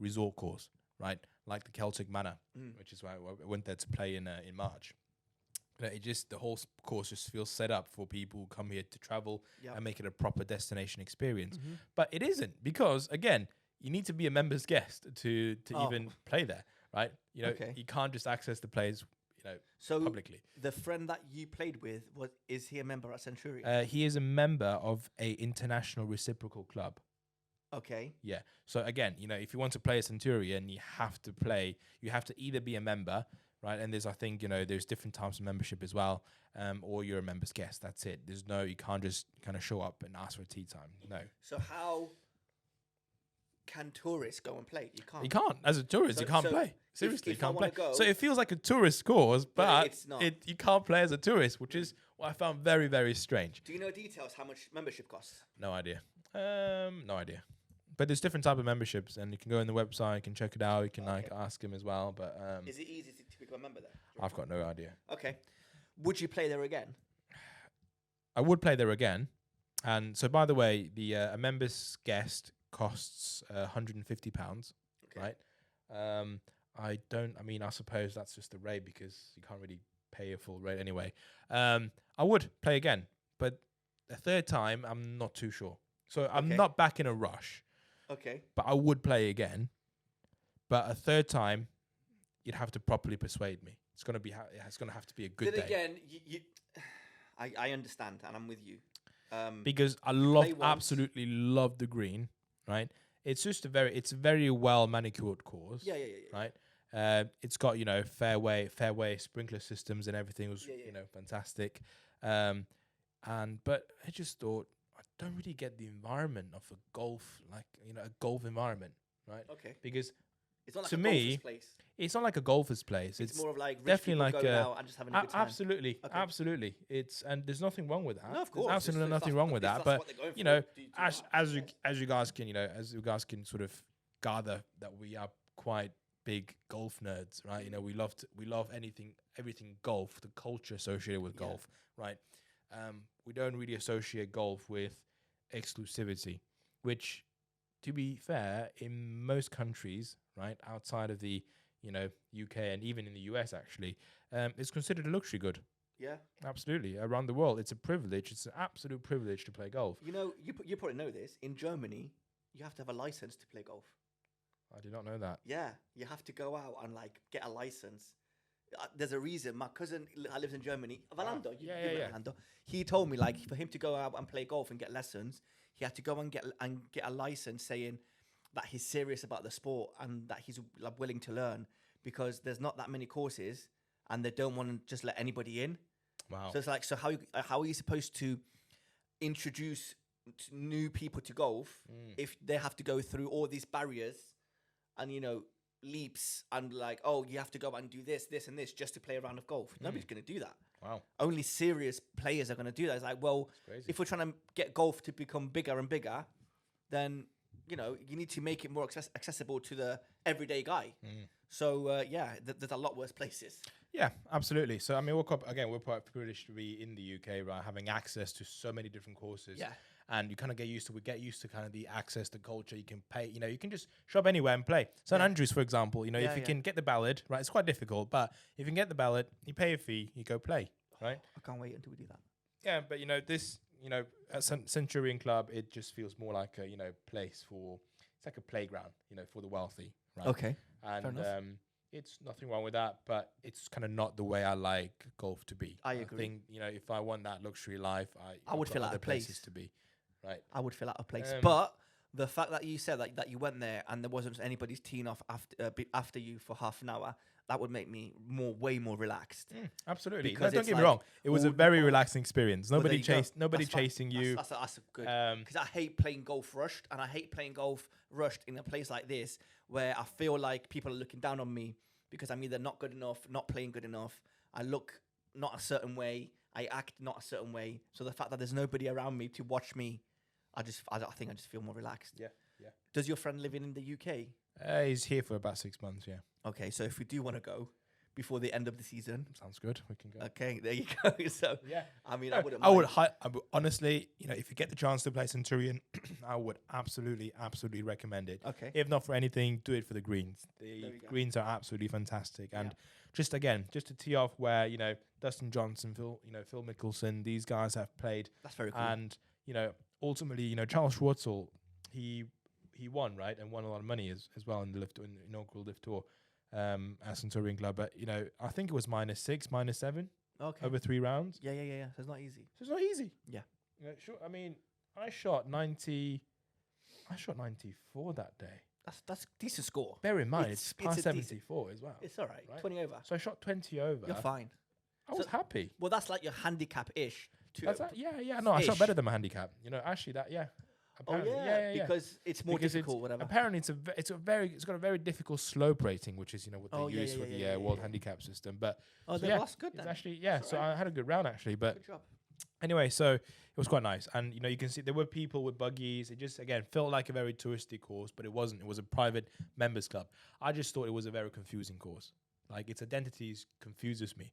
resort course, right? Like the Celtic Manor, which is why I went there to play in March. The whole course just feels set up for people who come here to travel and make it a proper destination experience. But it isn't, because again, you need to be a member's guest to even play there, right? You can't just access the place, publicly. The friend that you played with, is he a member at Centurion? He is a member of a international reciprocal club. Okay. Yeah. So again, if you want to play a Centurion, you have to either be a member, right? And there's, I think, there's different types of membership as well. Or you're a member's guest. That's it. You can't just kind of show up and ask for a tea time. No. So how can tourists go and play? You can't. You can't. As a tourist, So- you can't so play. Seriously, if you I can't wanna play. go- So it feels like a tourist course, but it's not. you can't play as a tourist, which is what I found very, very strange. Do you know details how much membership costs? No idea. No idea. But there's different type of memberships, and you can go on the website, you can check it out, you can like ask him as well. But Is it easy to become a member there? I've got no idea. Okay. Would you play there again? I would play there again. And so, by the way, the a member's guest costs £150, Okay. right? I suppose that's just the rate because you can't really pay a full rate anyway. I would play again, but a third time, I'm not too sure. So I'm Okay. not back in a rush, Okay. but I would play again. But a third time, you'd have to properly persuade me. It's gonna have to be a good Then day. again, I understand, and I'm with you. Because I play once. absolutely love the green, right? It's just it's a very well manicured course, Yeah. right? It's got fairway sprinkler systems and everything was Yeah. fantastic, but I just thought I don't really get the environment of a golf a golf environment, right? Okay. Because It's not like to a me, golfer's place. it's not like a golfer's place. It's more of like rich definitely people like going a- out and just having a good time. Absolutely, Okay. absolutely. And there's nothing wrong with that. No, of course. There's absolutely It's- nothing that's- wrong with if that. that's But what they're going you for, know, do as that. as you guys can sort of gather that we are quite big golf nerds, right? We love everything golf, the culture associated with Yeah. golf, right? We don't really associate golf with exclusivity, which, to be fair, in most countries, right, outside of the UK and even in the US actually, it's considered a luxury good. Yeah. Absolutely, around the world, it's a privilege. It's an absolute privilege to play golf. You probably know this. In Germany, you have to have a license to play golf. I did not know that. Yeah, you have to go out and get a license. There's a reason. My cousin lives in Germany. Valando, you know Valando. He told me for him to go out and play golf and get lessons, he had to go and get a license saying that he's serious about the sport and that he's willing to learn, because there's not that many courses and they don't want to just let anybody in. Wow. So it's how are you supposed to introduce new people to golf if they have to go through all these barriers and leaps and you have to go and do this and this just to play a round of golf? Nobody's going to do that. Wow. Only serious players are going to do that. It's like, well, crazy. if we're trying to get golf to become bigger and bigger, then you need to make it more accessible to the everyday guy. So there's a lot worse places. Yeah, absolutely. So I mean, we're quite privileged to be in the UK, right? Having access to so many different courses. Yeah. And you kind of get used to kind of the access to culture. You can pay, you can just shop anywhere and play. St. Andrews, for example, if you can get the ballot, right? It's quite difficult, but if you can get the ballot, you pay a fee, you go play, right? I can't wait until we do that. Yeah, but this, at Centurion Club, it just feels more like a, place it's like a playground, for the wealthy, right? Okay. And it's nothing wrong with that, but it's kind of not the way I like golf to be. I agree. I think, if I want that luxury life, I would I've got fill out other a place. places to be, right? I would fill out a place. But the fact that you said that you went there and there wasn't anybody's teeing off after you for half an hour, that would make me way more relaxed. Absolutely. Because don't it's get me wrong. It was a very relaxing experience. Well, Nobody there you go. nobody That's fine. chasing you. That's good. Because I hate playing golf rushed, and I hate playing golf rushed in a place like this where I feel like people are looking down on me because I'm either not good enough, not playing good enough. I look not a certain way. I act not a certain way. So the fact that there's nobody around me to watch me, I think I just feel more relaxed. Yeah. Does your friend live in the UK? He's here for about 6 months, yeah. Okay, so if we do want to go before the end of the season, Sounds good. We can go. okay, there you go. So Yeah. I mean, No, I wouldn't. I would, mind. I would honestly, if you get the chance to play Centurion, I would absolutely recommend it. Okay. If not for anything, do it for the greens. The you go. greens are absolutely fantastic. And just to tee off where, Dustin Johnson, Phil Mickelson, these guys have played. That's very cool. And, ultimately, Charles Schwartzel, he won, right? And won a lot of money as well in the inaugural Lift Tour at Centurion Club. But, I think it was -6, -7 Okay. over 3 rounds. Yeah. So it's not easy. So it's not easy. Yeah. Sure. I mean, I shot 94 that day. That's a decent score. Bear in mind, it's past a 74 as well. It's all right. Right. 20 over. So I shot 20 over. You're fine. I was happy. Well, that's like your handicap-ish. No, I shot better than my handicap. You know, actually, apparently, because it's more difficult, whatever. Apparently, it's got a very difficult slope rating, which is what they use for the world handicap system. But that's good. Then. It's actually So I had a good round actually. But good job. anyway, so it was quite nice, and you can see there were people with buggies. It just again felt like a very touristy course, but it wasn't. It was a private members club. I just thought it was a very confusing course. Like its identities confuses me,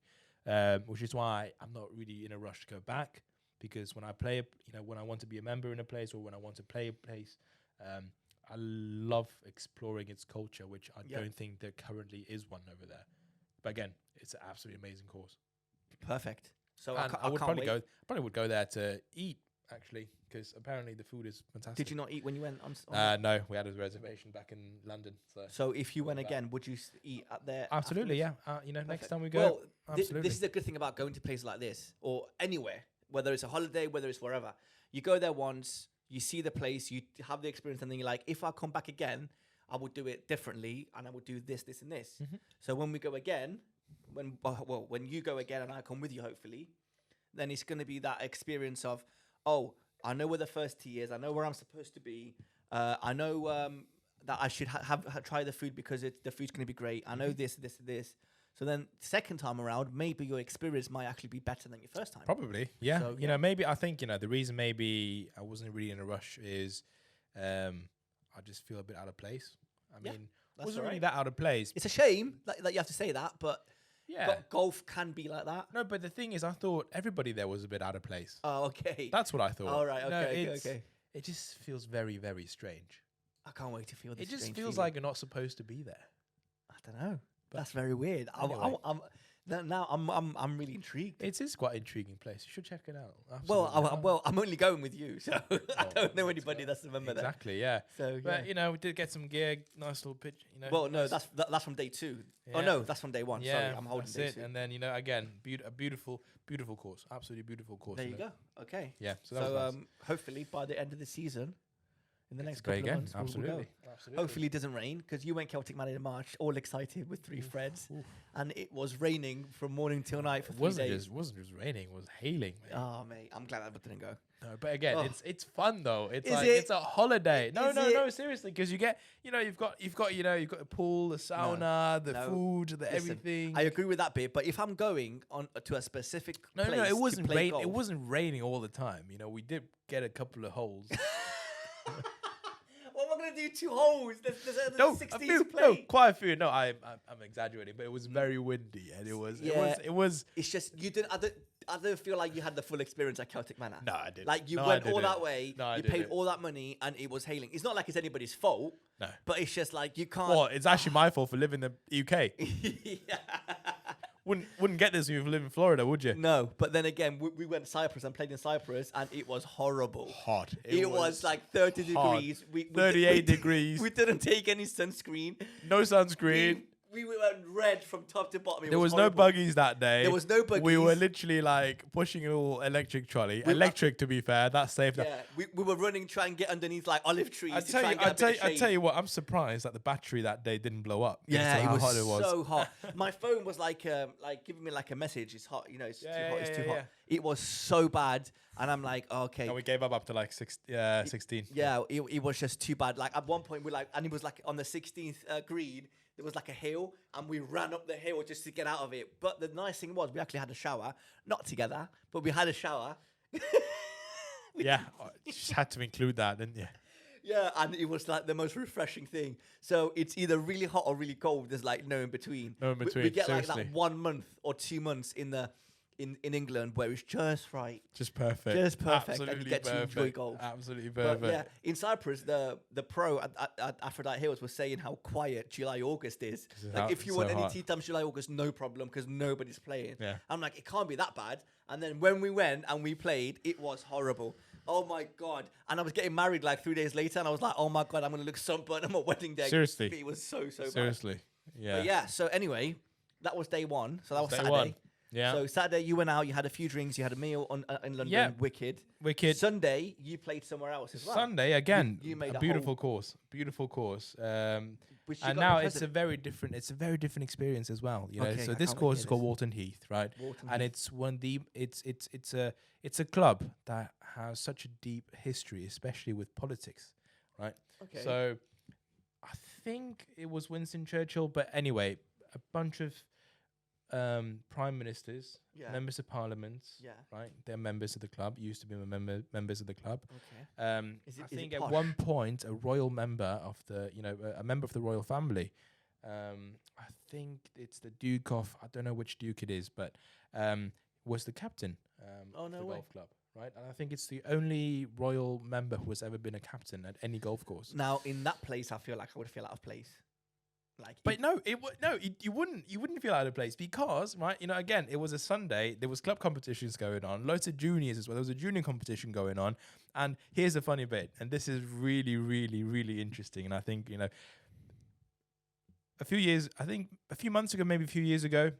which is why I'm not really in a rush to go back. Because when I play, when I want to be a member in a place or when I want to play a place, I love exploring its culture, which I don't think there currently is one over there. But again, it's an absolutely amazing course. Perfect. So I would probably would go there to eat actually, because apparently the food is fantastic. Did you not eat when you went? No, we had a reservation back in London. So if you went again, would you eat at there? Absolutely, afterwards? yeah. Next time we go. Well, absolutely. This is the good thing about going to places like this or anywhere. Whether it's a holiday, whether it's wherever, you go there once, you see the place, you have the experience, and then you're like, if I come back again, I would do it differently, and I would do this, this, and this. Mm-hmm. So when we go again, when you go again, and I come with you, hopefully, then it's going to be that experience of, oh, I know where the first tee is, I know where I'm supposed to be, I know that I should try the food because the food's going to be great. I know this, this, this. So then, second time around, maybe your experience might actually be better than your first time. Probably, yeah. So, maybe I think the reason maybe I wasn't really in a rush is I just feel a bit out of place. I mean, wasn't really that out of place. It's a shame that you have to say that, but golf can be like that. No, but the thing is, I thought everybody there was a bit out of place. Oh, okay. That's what I thought. All right, okay, okay. It just feels very, very strange. I can't wait to feel this. It just feels like you're not supposed to be there. I don't know. That's very weird. Anyway. I'm really intrigued. It is quite an intriguing place. You should check it out. Well, I'm only going with you, so I don't know anybody that's a member there. Exactly, yeah. So, but we did get some gear, nice little pitch. Well, no, that's from day 2. Yeah. Oh no, that's from day 1. Yeah, sorry, I'm holding day 2. And then again, a beautiful, beautiful course. Absolutely beautiful course. There you go. Okay. Yeah. So nice. Hopefully by the end of the season. In the next couple of months, absolutely. We'll go. Absolutely. Hopefully it doesn't rain, because you went Celtic Man in March, all excited with 3 friends, and it was raining from morning till night for 3 days. It wasn't just raining; it was hailing. Mate. Oh, mate, I'm glad that didn't go. No, but again, it's fun though. It's it's a holiday. No, seriously, because you get you've got the pool, the sauna, the food, everything. I agree with that bit, but if I'm going on to a specific place, it wasn't rain. It wasn't raining all the time. We did get a couple of holes. What am I going to do 2 holes? There's 16 to play. No, quite a few. No, I'm exaggerating, but it was very windy, and it was. It's just you didn't. I don't feel like you had the full experience at Celtic Manor. No, I didn't. Like you went all that way. No, you paid all that money, and it was hailing. It's not like it's anybody's fault. No, but it's just like you can't. Well, it's actually my fault for living in the UK. Yeah. Wouldn't get this if you live in Florida, would you? No, but then again, we went to Cyprus and played in Cyprus, and it was horrible. Hot. It was like 30 degrees. 38 degrees. We didn't take any sunscreen. No sunscreen. We went red from top to bottom. There was no buggies that day. There was no buggies. We were literally like pushing a little electric trolley. Electric, to be fair, that's safe. Yeah, we were running, trying to get underneath like olive trees. I tell you what, I'm surprised that the battery that day didn't blow up. Yeah, it was so hot. My phone was like giving me like a message. It's hot, it's too hot. It's too hot. It was so bad, and I'm like, okay. And we gave up after like 16. Yeah, it was just too bad. Like at one point, and it was like on the 16th green. There was like a hill, and we ran up the hill just to get out of it. But the nice thing was we actually had a shower, not together, but we had a shower. Yeah, just had to include that, didn't you? Yeah, and it was like the most refreshing thing. So it's either really hot or really cold. There's like no in between. No in between. We get like that 1 month or 2 months in England where it's just right. Just perfect. Absolutely, and you get to enjoy golf. Absolutely perfect. But yeah, in Cyprus, the pro at Aphrodite Hills was saying how quiet July, August is. Like if you want any tee times July, August, no problem, because nobody's playing. Yeah. I'm like, it can't be that bad. And then when we went and we played, it was horrible. Oh my God. And I was getting married like 3 days later, and I was like, oh my God, I'm going to look sunburnt on my wedding day. Seriously. It was so bad. Seriously. Yeah. But yeah, so anyway, that was day 1. So that was Saturday. 1. Yeah. So Saturday you went out, you had a few drinks, you had a meal in London. Yeah. Wicked. Sunday you played somewhere else as well. Sunday again, You made a a beautiful course. Which you And got now the it's a very different experience as well. You know, Okay, so I this can't wait course to is hear called this. Walton Heath, right? Walton And Heath. it's it's a club that has such a deep history, especially with politics, right? Okay. So I think it was Winston Churchill, but anyway, a bunch of prime ministers, Yeah. members of parliaments, Yeah. right? They're members of the club. Used to be members of the club. Okay. I Is think it at posh? one point a royal member of the, a member of the royal family. I think it's the Duke of, I don't know which Duke it is, but was the captain Oh, of no the way. golf club, right? And I think it's the only royal member who has ever been a captain at any golf course. Now in that place, I feel like I would feel out of place. Like, But you wouldn't feel out of place because, right, again, it was a Sunday, there was club competitions going on, loads of juniors as well, there was a junior competition going on, and here's the funny bit, and this is really, really, really interesting, and I think, a few months ago, maybe a few years ago,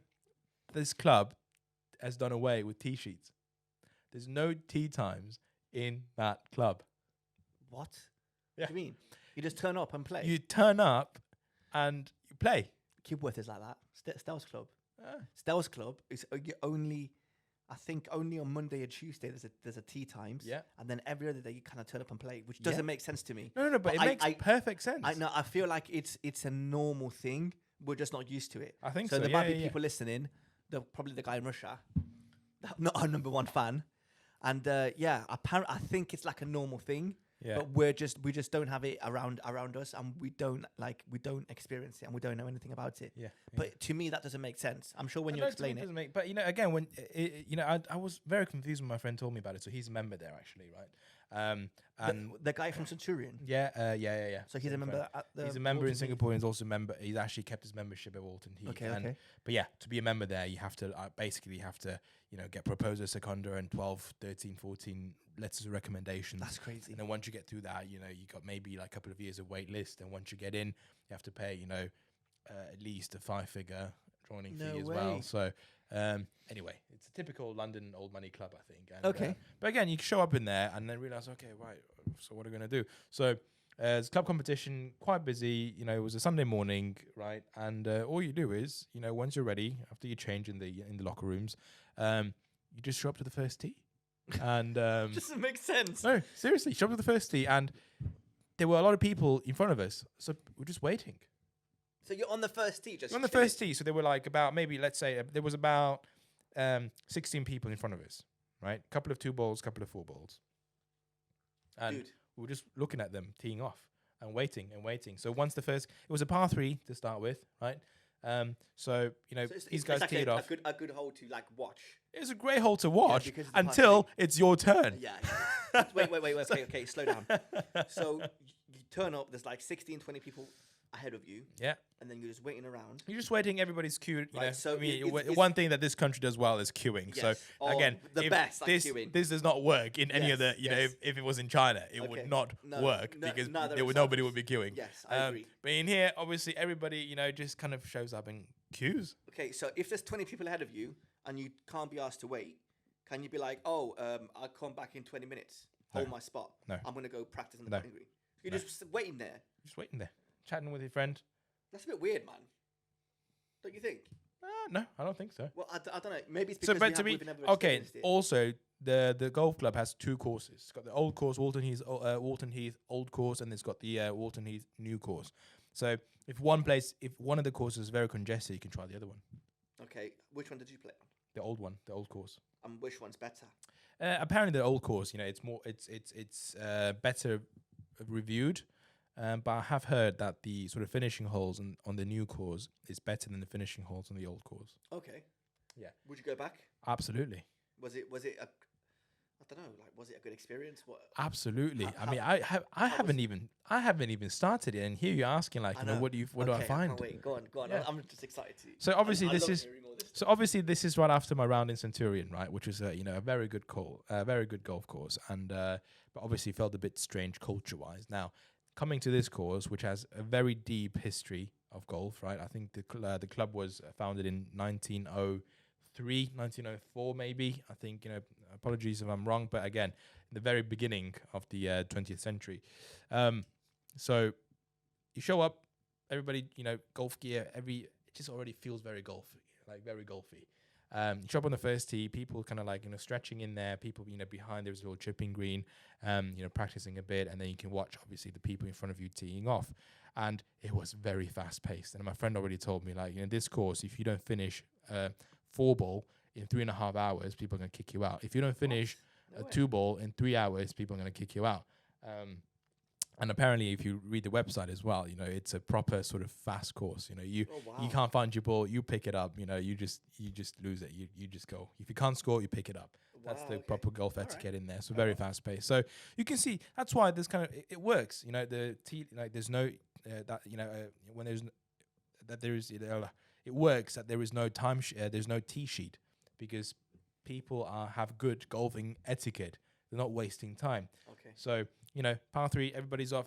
this club has done away with tea sheets. There's no tea times in that club. what? Yeah. What do you mean? You just turn up and play. You turn up and you play. Kibworth is like that. Stell's Club. Ah. Stell's Club is only, I think, only on Monday and Tuesday there's a tea times. Yeah. And then every other day you kind of turn up and play, which Yeah. doesn't make sense to me. No, but it makes perfect sense. I know. I feel like it's a normal thing. We're just not used to it. I think So so. there yeah, might be yeah, people listening. Probably the guy in Russia, not our number one fan. And apparently I think it's like a normal thing. Yeah. But we just don't have it around us, and we don't experience it, and we don't know anything about it. Yeah. But to me, that doesn't make sense. I'm sure when I you know explain it it. doesn't make, but again, when I was very confused when my friend told me about it. So he's a member there, actually, right? And The guy from Centurion. yeah. So he's a Same member friend. at the. He's a member in Walton Heath. Singapore, and he's also a member. He's actually kept his membership at Walton Heath. Okay, and, okay. But yeah, to be a member there, you have to basically get proposer secunda and 12, 13, 14 letters of recommendations. That's crazy. And then once you get through that, you got maybe like a couple of years of wait list. And once you get in, you have to pay, at least a 5-figure joining No fee as way. well. So anyway, it's a typical London old money club, I think. And, Okay. but again, you show up in there and then realize, okay, right. So what are we going to do? So it's club competition, quite busy. It was a Sunday morning, right? And all you do is, once you're ready, after you change in the locker rooms, you just show up to the first tee. And Doesn't make sense. no, seriously, show up to the first tee, and there were a lot of people in front of us, so we're just waiting. So you're on the first tee, just On the chilling. first tee, so there were like about maybe let's say there was about 16 people in front of us, right? A couple of 2 balls, couple of 4 balls, and Dude. we were just looking at them teeing off and waiting and waiting. So once it was a par 3 to start with, right? So these guys like teed off. a good hole to like watch. It was a great hole to watch because of the until par it's your turn. Yeah. wait. Okay, slow down. So you turn up. There's like 16, 20 people ahead of you, Yeah. and then you're just waiting around. You're just waiting. Everybody's queued. Right, so it's- one thing that this country does well is queuing. Yes. So Oh, again, the if best at this queuing. this does not work in any Yes, other. yes. If it was in China, it Okay. would not No, work no, because neither nobody examples. would be queuing. Yes, I agree. But in here, obviously, everybody just kind of shows up in queues. Okay, so if there's 20 people ahead of you and you can't be asked to wait, can you be like, I'll come back in 20 minutes, hold my spot. No. I'm gonna go practice in the No. putting green. You're No. just waiting there. Just waiting there, chatting with your friend. That's a bit weird, man. Don't you think? No, I don't think so. Well, I don't know. Maybe it's So, because but to me, we've never okay. experienced it. Also, the golf club has 2 courses. It's got the old course, Walton Heath old course, and it's got the Walton Heath new course. So if one of the courses is very congested, you can try the other one, Okay, which one did you play on? the old one, the old course. And which one's better? Apparently, the old course, it's more, it's better reviewed. But I have heard that the sort of finishing holes on the new course is better than the finishing holes on the old course. Okay. Yeah. Would you go back? Absolutely. Was it a I don't know, like was it a good experience? What Absolutely. How- I mean, I haven't even started it, and here you're asking like, I know. what do I Okay, I find? can't wait. Go on. Yeah. I'm just excited to. So obviously I this love is hearing all this so obviously this is right after my round in Centurion, right, which is a very good very good golf course, and but obviously felt a bit strange culture-wise. Now, coming to this course, which has a very deep history of golf, right? I think the club was founded in 1903. 1903, 1904, maybe. I think, apologies if I'm wrong, but again, the very beginning of the 20th century. So you show up, everybody, golf gear, it just already feels very golfy, like very golfy. You show up on the first tee, people kind of like, stretching in there, people, behind there's a little chipping green, practicing a bit, and then you can watch, obviously, the people in front of you teeing off. And it was very fast paced. And my friend already told me, like, this course, if you don't finish 4-ball in 3.5 hours, people are going to kick you out. If you don't finish a 2-ball in 3 hours, people are going to kick you out. And apparently, if you read the website as well, it's a proper sort of fast course. You can't find your ball, you pick it up. You just lose it. You just go. If you can't score, you pick it up. That's the proper golf etiquette in there. So very fast paced. So you can see that's why this kind of it works. The tee, like there's no when there's that there is it works that there is no there's no tee sheet because people have good golfing etiquette. They're not wasting time. Okay. So par 3, everybody's off.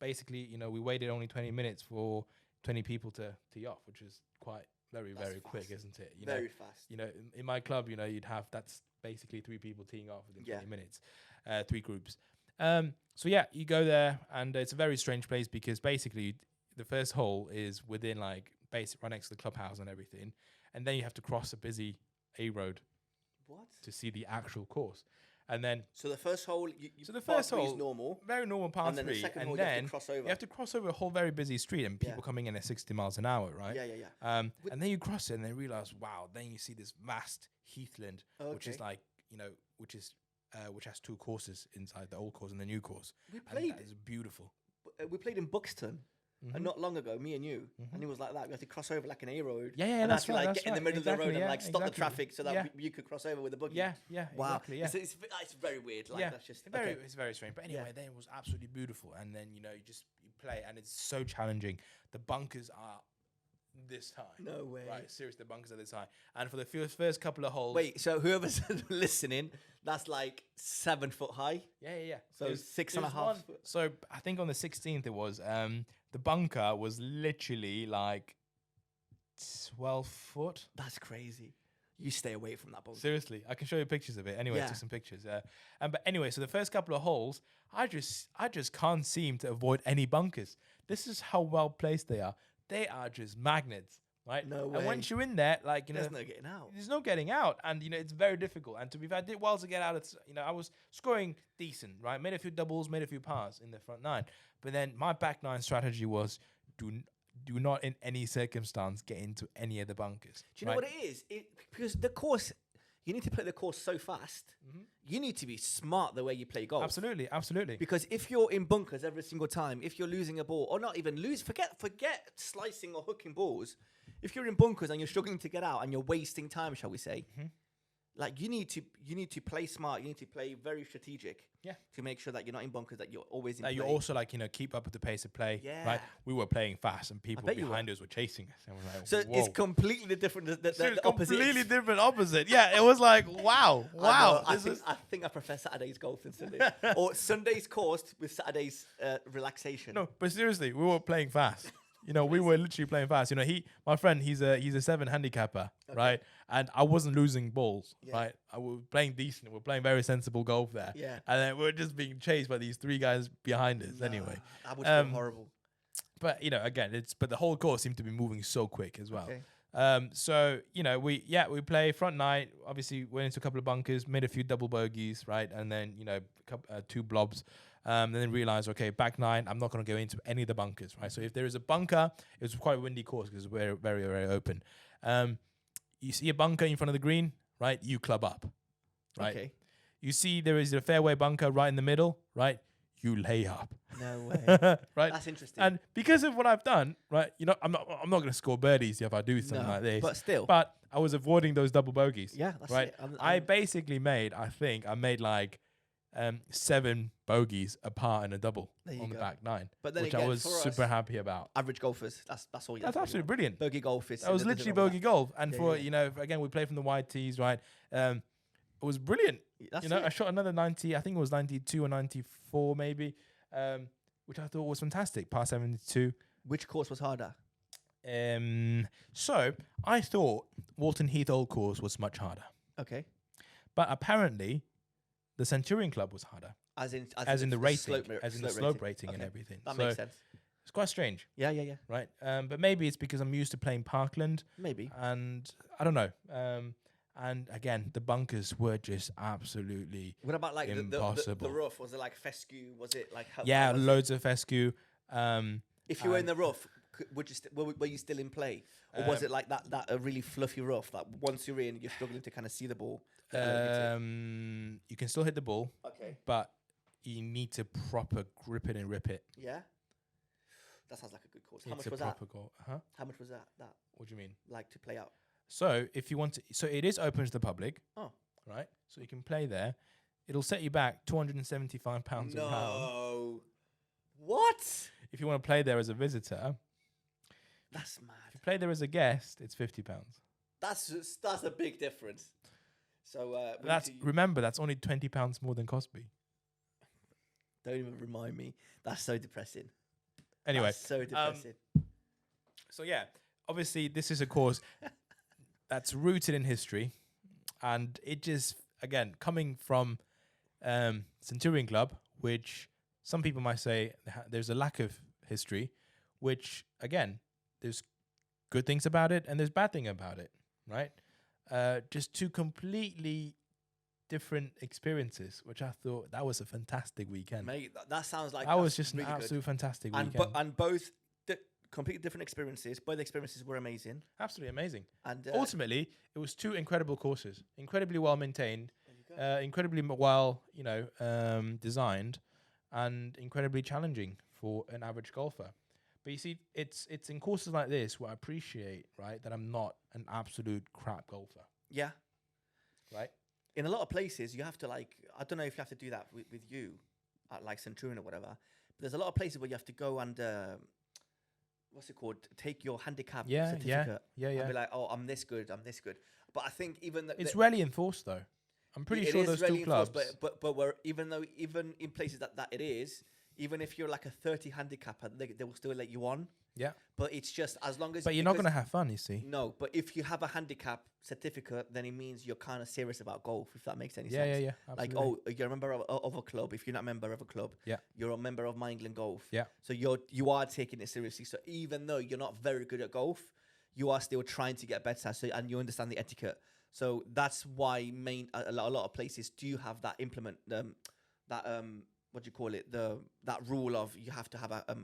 Basically, we waited only 20 minutes for 20 people to tee off, which is quite very quick, isn't it? Very fast. In my club, you'd have that's basically 3 people teeing off within 20 minutes, 3 groups. So yeah, you go there, and it's a very strange place because basically the first hole is within like right next to the clubhouse and everything, and then you have to cross a busy A road. What? To see the actual course. And then so the first hole is normal, very normal par 3, and then the second hole you have to cross over a whole very busy street and people coming in at 60 miles an hour, right? Yeah. And then you cross it and then realize, wow, then you see this vast heathland, which is like, which has 2 courses inside, the old course and the new course. And that is beautiful. We played in Buxton. And not long ago, me and you, and it was like that. We had to cross over like an A road. Yeah, and that's right. Get in the middle of the road and like stop the traffic so that you could cross over with a buggy. Yeah. Wow. Exactly, yeah. It's very weird. Like that's just it's very strange. But anyway, then it was absolutely beautiful. And then you play, and it's so challenging. The bunkers are this high. No way. Right, seriously, the bunkers are this high. And for the first couple of holes. Wait, so whoever's listening, that's like 7 foot high. Yeah. So 6.5. So I think on the 16th it was. The bunker was literally like 12 foot. That's crazy. You stay away from that bunker. Seriously, I can show you pictures of it. Anyway, I took some pictures. But anyway, so the first couple of holes, I just can't seem to avoid any bunkers. This is how well placed they are. They are just magnets, right? No way. And once you're in there, like there's no getting out. There's no getting out, and it's very difficult. And to be fair, I did well to get out. I was scoring decent, right? Made a few doubles, made a few pars in the front 9. But then my back 9 strategy was do not in any circumstance get into any of the bunkers. Do you know what it is? Because the course, you need to play the course so fast. Mm-hmm. You need to be smart the way you play golf. Absolutely. Because if you're in bunkers every single time, if you're losing a ball, or not even forget slicing or hooking balls. If you're in bunkers and you're struggling to get out and you're wasting time, shall we say, like you need to play smart. You need to play very strategic. Yeah. To make sure that you're not in bunkers, that you're always in play. You also keep up with the pace of play. Yeah. Right. We were playing fast and people behind us were chasing us. And we're like, so it's completely different. The opposite. Completely different opposite. Yeah. It was like, wow. I think I prefer Saturday's golf than Sunday. Or Sunday's course with Saturday's relaxation. No, but seriously, we were playing fast. We were literally playing fast. My friend, he's a 7 handicapper, right? And I wasn't losing balls, right? I was playing decent. We're playing very sensible golf there. Yeah. And then we're just being chased by these 3 guys behind us anyway. That would feel horrible. But, again, but the whole course seemed to be moving so quick as well. Okay. So, we play front 9, obviously went into a couple of bunkers, made a few double bogeys, right? And then, 2 blobs. And then realize, okay, back 9, I'm not going to go into any of the bunkers, right? So if there is a bunker, it was quite a windy course because it's very, very, very open. You see a bunker in front of the green, right? You club up, right? Okay. You see there is a fairway bunker right in the middle, right? You lay up. No way. Right? That's interesting. And because of what I've done, right? I'm not going to score birdies if I do something like this. But still. But I was avoiding those double bogeys. Yeah, that's right? it. I basically made like 7 bogeys, a par and a double on the back 9, but then which I was super happy about. Average golfers, that's all you. That's absolutely brilliant. Bogey golf is. That was literally bogey golf, and again we played from the wide tees, right? It was brilliant. I shot another 90. I think it was 92 or 94 maybe, which I thought was fantastic. Par 72. Which course was harder? So I thought Walton Heath Old Course was much harder, Okay. but apparently the Centurion Club was harder, As in the rating, slope the slope rating and Okay. everything. That So makes sense. it's quite strange, Yeah, yeah, yeah. right? But maybe it's because I'm used to playing Parkland, Maybe. and I don't know. And again, the bunkers were just absolutely What about like the impossible. rough? Was it like fescue? Was it like how Yeah, was it? loads of fescue. If you were in and- the rough, would you were you still in play, or was it like that a really fluffy rough that once you're in, you're struggling to kind of see the ball? You can still hit the ball, Okay. but you need to proper grip it and rip it. Yeah. That sounds like a good course. How It's much a was that? proper goal. Huh? How much was that? That What do you mean? like to play out? So if you want to, so it is open to the public. Oh. Right. So you can play there. It'll set you back £275 a round. No. What? If you want to play there as a visitor. That's mad. If you play there as a guest, it's £50. That's a big difference. So Remember, that's only £20 more than Cosby. don't even remind me. That's so depressing. Anyway, That's so depressing. so yeah, obviously this is a course that's rooted in history, and it just, again, coming from Centurion Club, which some people might say there's a lack of history, which again, there's good things about it and there's bad thing about it, right? Just two completely different experiences, which I thought that was a fantastic weekend. Mate, that sounds like That was that's just really an good. absolute fantastic And weekend. and both completely different experiences. Both experiences were amazing. Absolutely amazing. And Ultimately, it was two incredible courses, incredibly well maintained, there you go. incredibly well, designed, and incredibly challenging for an average golfer. But you see, it's in courses like this where I appreciate, right, that I'm not an absolute crap golfer, Yeah. right? In a lot of places, you have to I don't know if you have to do that with you at like Centurion or whatever. But there's a lot of places where you have to go and what's it called? Take your handicap certificate. Yeah. And be like, oh, I'm this good. But I think even It's rarely enforced though. I'm pretty sure those two clubs. But where even in places that it is, even if you're like a 30 handicapper, they will still let you on. Yeah. But it's just as long as. But you're not going to have fun, you see. No, but if you have a handicap certificate, then it means you're kind of serious about golf. If that makes any Yeah, sense. yeah. Like, Absolutely. oh, you're a member of a club. If you're not a member of a club, Yeah. you're a member of My England Golf. Yeah. So you are taking it seriously. So even though you're not very good at golf, you are still trying to get better. So and you understand the etiquette. So that's why a lot of places do have that implement what do you call it, that rule of you have to have a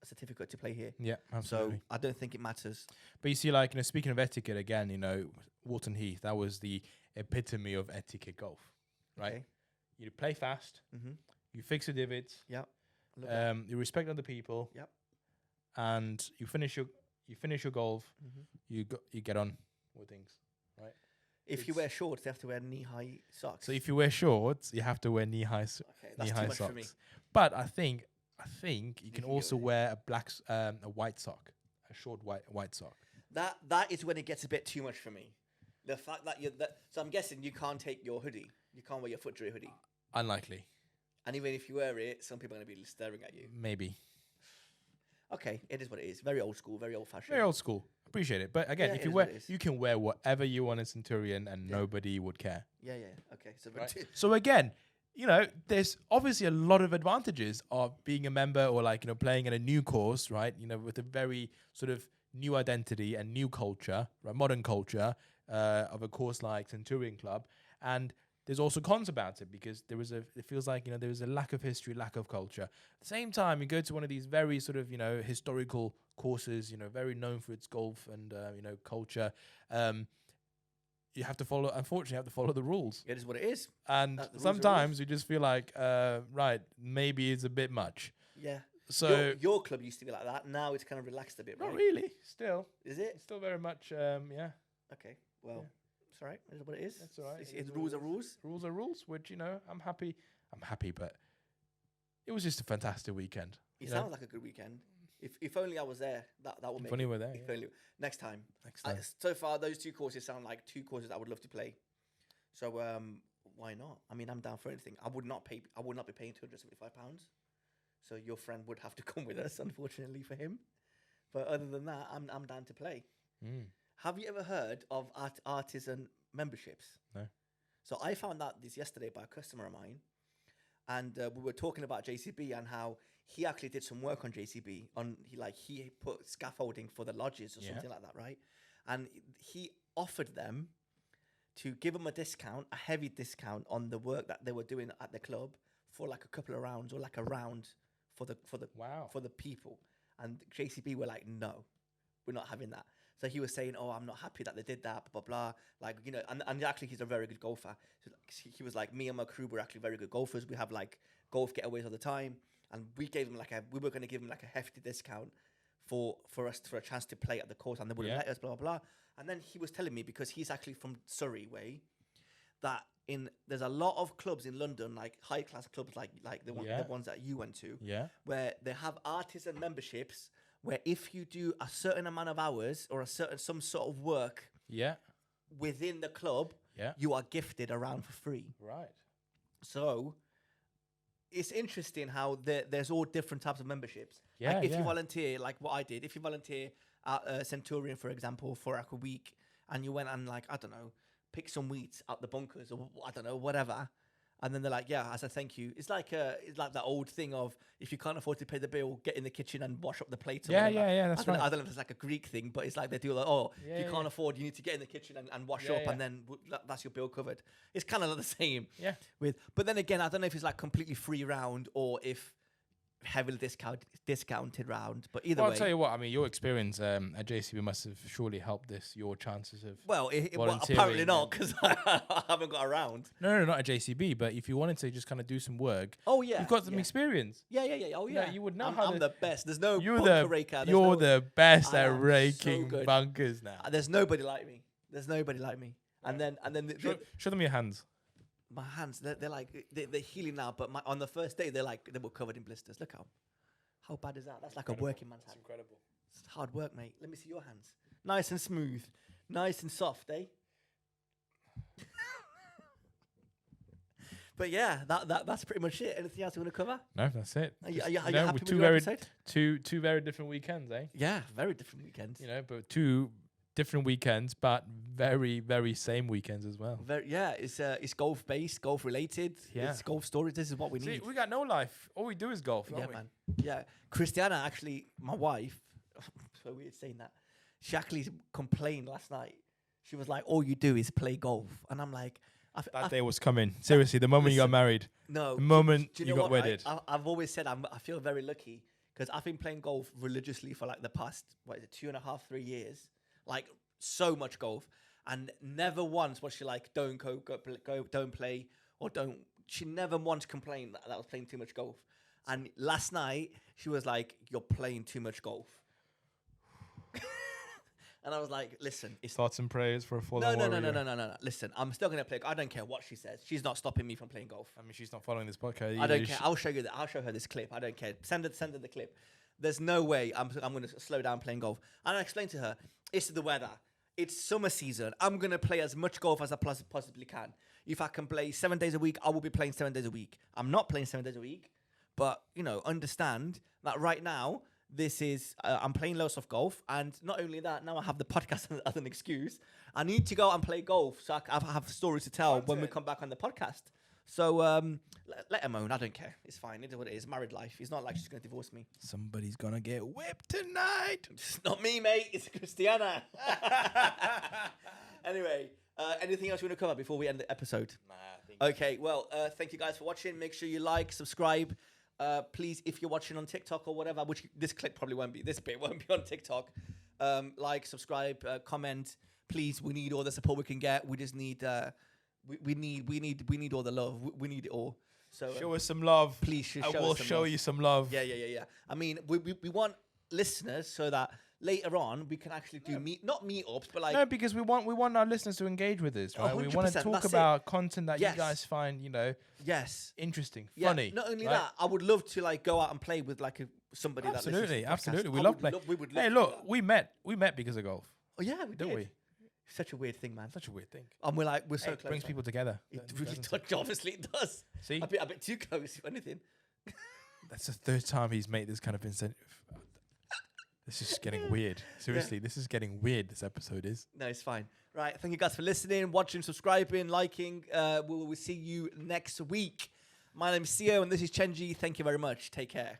certificate to play here. Yeah, absolutely. So I don't think it matters. But you see, like, speaking of etiquette again, Walton Heath, that was the epitome of etiquette golf, right? Okay. You play fast, Mm-hmm. you fix the divots, Yep. you respect other people, Yep. and you finish your golf, Mm-hmm. you get on with things, right? If you wear shorts, they have to wear knee-high socks. So if you wear shorts, you have to wear knee-high okay, that's knee-high too much socks. for me. But I think you can can also go wear a white sock, a short white sock. That is when it gets a bit too much for me. The fact that so I'm guessing you can't take your hoodie. You can't wear your foot hoodie. Unlikely, And even if you wear it, some people are going to be staring at you. maybe. Okay, it is what it is. Very old school, very old-fashioned. Very old school. Appreciate it. But again, Yeah, if it you is wear, what it is. you can wear whatever you want in Centurion, and nobody would care. Yeah. Okay, so Right? So again, there's obviously a lot of advantages of being a member or playing in a new course, right? With a very sort of new identity and new culture, right? Modern culture of a course like Centurion Club, and there's also cons about it because it feels like there is a lack of history, lack of culture. At the same time, you go to one of these very sort of historical courses, very known for its golf and culture. You have to follow the rules. it is what it is. And The rules are sometimes you just feel like, right, maybe it's a bit much. Yeah. So your club used to be like that. Now it's kind of relaxed a bit, right? not really. Still, Is it? it's still very much, yeah. Okay. Well, it's all right. It is what it is. That's all right. It's, It is it's what rules it are rules. Rules are rules, which I'm happy. But it was just a fantastic weekend. It sounds like a good weekend. If only I was there, that would If make only it. we're there, If yeah. only next time. Next time. So far, those two courses sound like two courses I would love to play. So why not? I mean, I'm down for anything. I would not be paying £275. So your friend would have to come with us, unfortunately for him. But other than that, I'm down to play. Have you ever heard of artisan memberships? No. So I found out this yesterday by a customer of mine, and we were talking about JCB and how he actually did some work on JCB. He put scaffolding for the lodges or something like that, right? And he offered them to give them a discount, a heavy discount on the work that they were doing at the club for like a couple of rounds or like a round for the people. And JCB were like, no, we're not having that. So he was saying, oh, I'm not happy that they did that, blah, blah, blah. Like, you know, and actually he's a very good golfer. So he was like, me and my crew were actually very good golfers. We have like golf getaways all the time. And we gave him we were going to give him like a hefty discount for a chance to play at the course, and they wouldn't let us, blah, blah, blah. And then he was telling me, because he's actually from Surrey way, that there's a lot of clubs in London, like high class clubs, like the ones that you went to, where they have artisan memberships, where if you do a certain amount of hours or some sort of work within the club, you are gifted a round for free. Right. So it's interesting how there's all different types of memberships. Like if you volunteer, like what I did, if you volunteer at Centurion, for example, for like a week, and you went and like, I don't know, pick some wheat out the bunkers or I don't know, whatever. And then they're like, yeah, as a thank you. It's like that old thing of, if you can't afford to pay the bill, get in the kitchen and wash up the plates. That's right. I don't know if it's like a Greek thing, but it's like they do like, if you can't afford, you need to get in the kitchen and wash up, and then that's your bill covered. It's kind of like the same. Yeah. But then again, I don't know if it's like completely free round or if heavily discounted round. But either way. I'll tell you what, I mean, your experience at JCB must have surely helped your chances of apparently not, because I haven't got around. No, not at JCB, but if you wanted to just kind of do some work, you've got some experience. Yeah. Oh yeah, you would know I'm the best. There's no bunker raker. You're the best at raking bunkers now. There's nobody like me. And then show them your hands. My hands, they're like they're healing now, but on the first day they were covered in blisters. Look how bad is that? That's like incredible. A working man's hand. It's incredible. It's hard work, mate. Let me see your hands. Nice and smooth, nice and soft, eh? But yeah, that's pretty much it. Anything else you want to cover? No, that's it. Are you happy with your episode? Two very different weekends, eh? Yeah, very different weekends. You know, but two different weekends, but very, very same weekends as well. It's golf based, golf related. Yeah. It's golf stories. This is what we need. We got no life. All we do is golf. Yeah, man. Yeah. Christiana, actually, my wife, so weird saying that. She actually complained last night. She was like, all you do is play golf. And I'm like, that day was coming. Seriously, the moment you got married. No. The moment you got wedded. I've always said I feel very lucky, because I've been playing golf religiously for like the past, 2.5, 3 years. Like so much golf, and never once was she like, don't go, don't play, or don't. She never once complained that I was playing too much golf. And last night she was like, you're playing too much golf. And I was like, listen, it's thoughts and prayers for a full No. Listen, I'm still gonna play. I don't care what she says. She's not stopping me from playing golf. I mean, she's not following this podcast. I don't care. I'll show her this clip. I don't care. Send her the clip. There's no way I'm going to slow down playing golf. And I explained to her, it's the weather. It's summer season. I'm going to play as much golf as I possibly can. If I can play 7 days a week, I will be playing 7 days a week. I'm not playing 7 days a week. But, understand that right now, this is, I'm playing lots of golf. And not only that, now I have the podcast as an excuse. I need to go out and play golf so I have stories to tell when we come back on the podcast. So let her moan. I don't care. It's fine. It is what it is. Married life. It's not like she's going to divorce me. Somebody's going to get whipped tonight. It's not me, mate. It's Christiana. Anyway, anything else you want to cover before we end the episode? Okay. Well, thank you guys for watching. Make sure you like, subscribe. Please, if you're watching on TikTok or whatever, which this clip probably won't be. This bit won't be on TikTok. Like, subscribe, comment. Please, we need all the support we can get. We just need... We need all the love. We need it all. So show us some love. Please, I will show you some love. Yeah. I mean, we want listeners so that later on we can actually do not meetups, but like because we want our listeners to engage with us, right? We want to talk about content that you guys find, interesting, funny. Not only that, I would love to like go out and play with like somebody. Absolutely. We love playing. Hey, look, we met because of golf. Oh yeah, we don't did. we? Such a weird thing, man. Such a weird thing. And we're so close. Brings people together. It really does. Obviously, it does. See? A bit too close, if anything. That's the third time he's made this kind of incentive. This is getting weird. Seriously, this is getting weird. This episode is. No, it's fine. Right. Thank you guys for listening, watching, subscribing, liking. We will see you next week. My name is Theo, and this is Chenji. Thank you very much. Take care.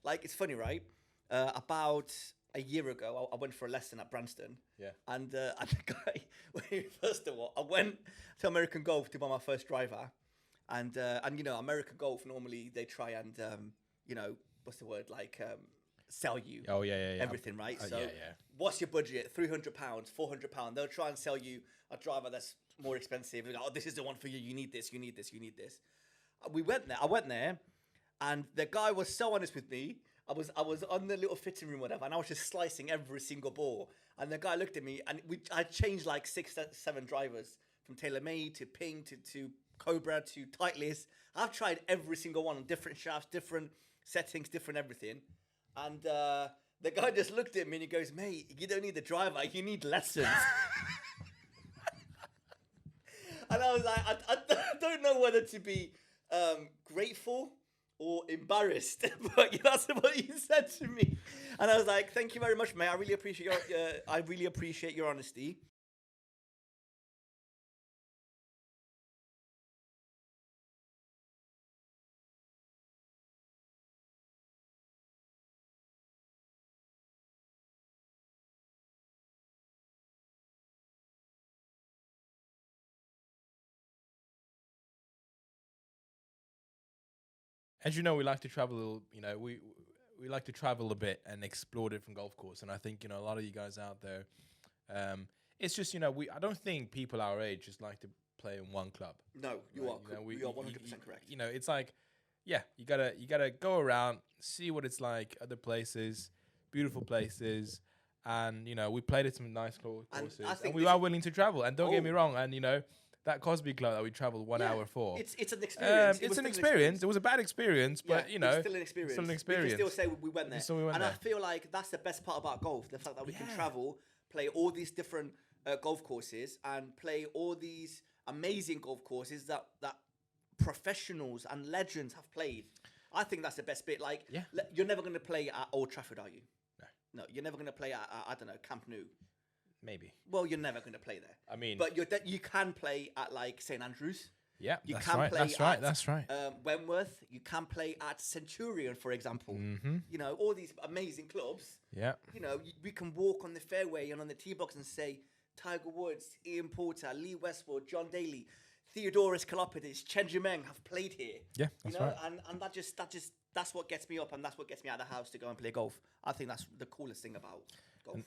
Like, it's funny, right? About a year ago, I went for a lesson at Branston. Yeah. And the guy, first of all, I went to American Golf to buy my first driver. And you know, American Golf, normally they try and, you know, what's the word? Like, sell you. Oh, yeah. Everything, right? So, yeah. what's your budget? £300, £400. They'll try and sell you a driver that's more expensive. Like, oh, this is the one for you. You need this. You need this. You need this. We went there. I went there. And the guy was so honest with me. I was on the little fitting room, whatever, and I was just slicing every single ball. And the guy looked at me, and I changed like 6, 7 drivers, from TaylorMade to Ping to Cobra to Titleist. I've tried every single one on different shafts, different settings, different everything. And the guy just looked at me and he goes, "Mate, you don't need the driver, you need lessons." And I was like, I don't know whether to be grateful or embarrassed, but that's what he said to me. And I was like, "Thank you very much, mate. I really appreciate your honesty." As you know, we like to travel. You know, we like to travel a bit and explore different golf courses. And I think, you know, a lot of you guys out there, it's just, you know, I don't think people our age just like to play in one club. No, you right? are. You are 100% correct. You know, it's like, yeah, you gotta go around, see what it's like, other places, beautiful places, and you know, we played at some nice courses, and we are willing to travel. And don't get me wrong, and you know, that Cosby Club that we traveled 1 hour for. It's an experience. It's an experience. It was a bad experience, but you know, it's still an experience. Still an experience. We can still say we went there. And I feel like that's the best part about golf: the fact that we can travel, play all these different golf courses, and play all these amazing golf courses that professionals and legends have played. I think that's the best bit. Like, you're never going to play at Old Trafford, are you? No, you're never going to play at I don't know, Camp Nou. Maybe. Well, you're never going to play there. I mean, but you can play at like St Andrews. Yeah, you that's can right. play That's right. That's right. Wentworth. You can play at Centurion, for example. Mm-hmm. You know, all these amazing clubs. Yeah. You know, we can walk on the fairway and on the tee box and say Tiger Woods, Ian Poulter, Lee Westwood, John Daly, Theodoros Kalopidis, Chenji have played here. Yeah, that's right. And that's what gets me up, and that's what gets me out of the house to go and play golf. I think that's the coolest thing about golf.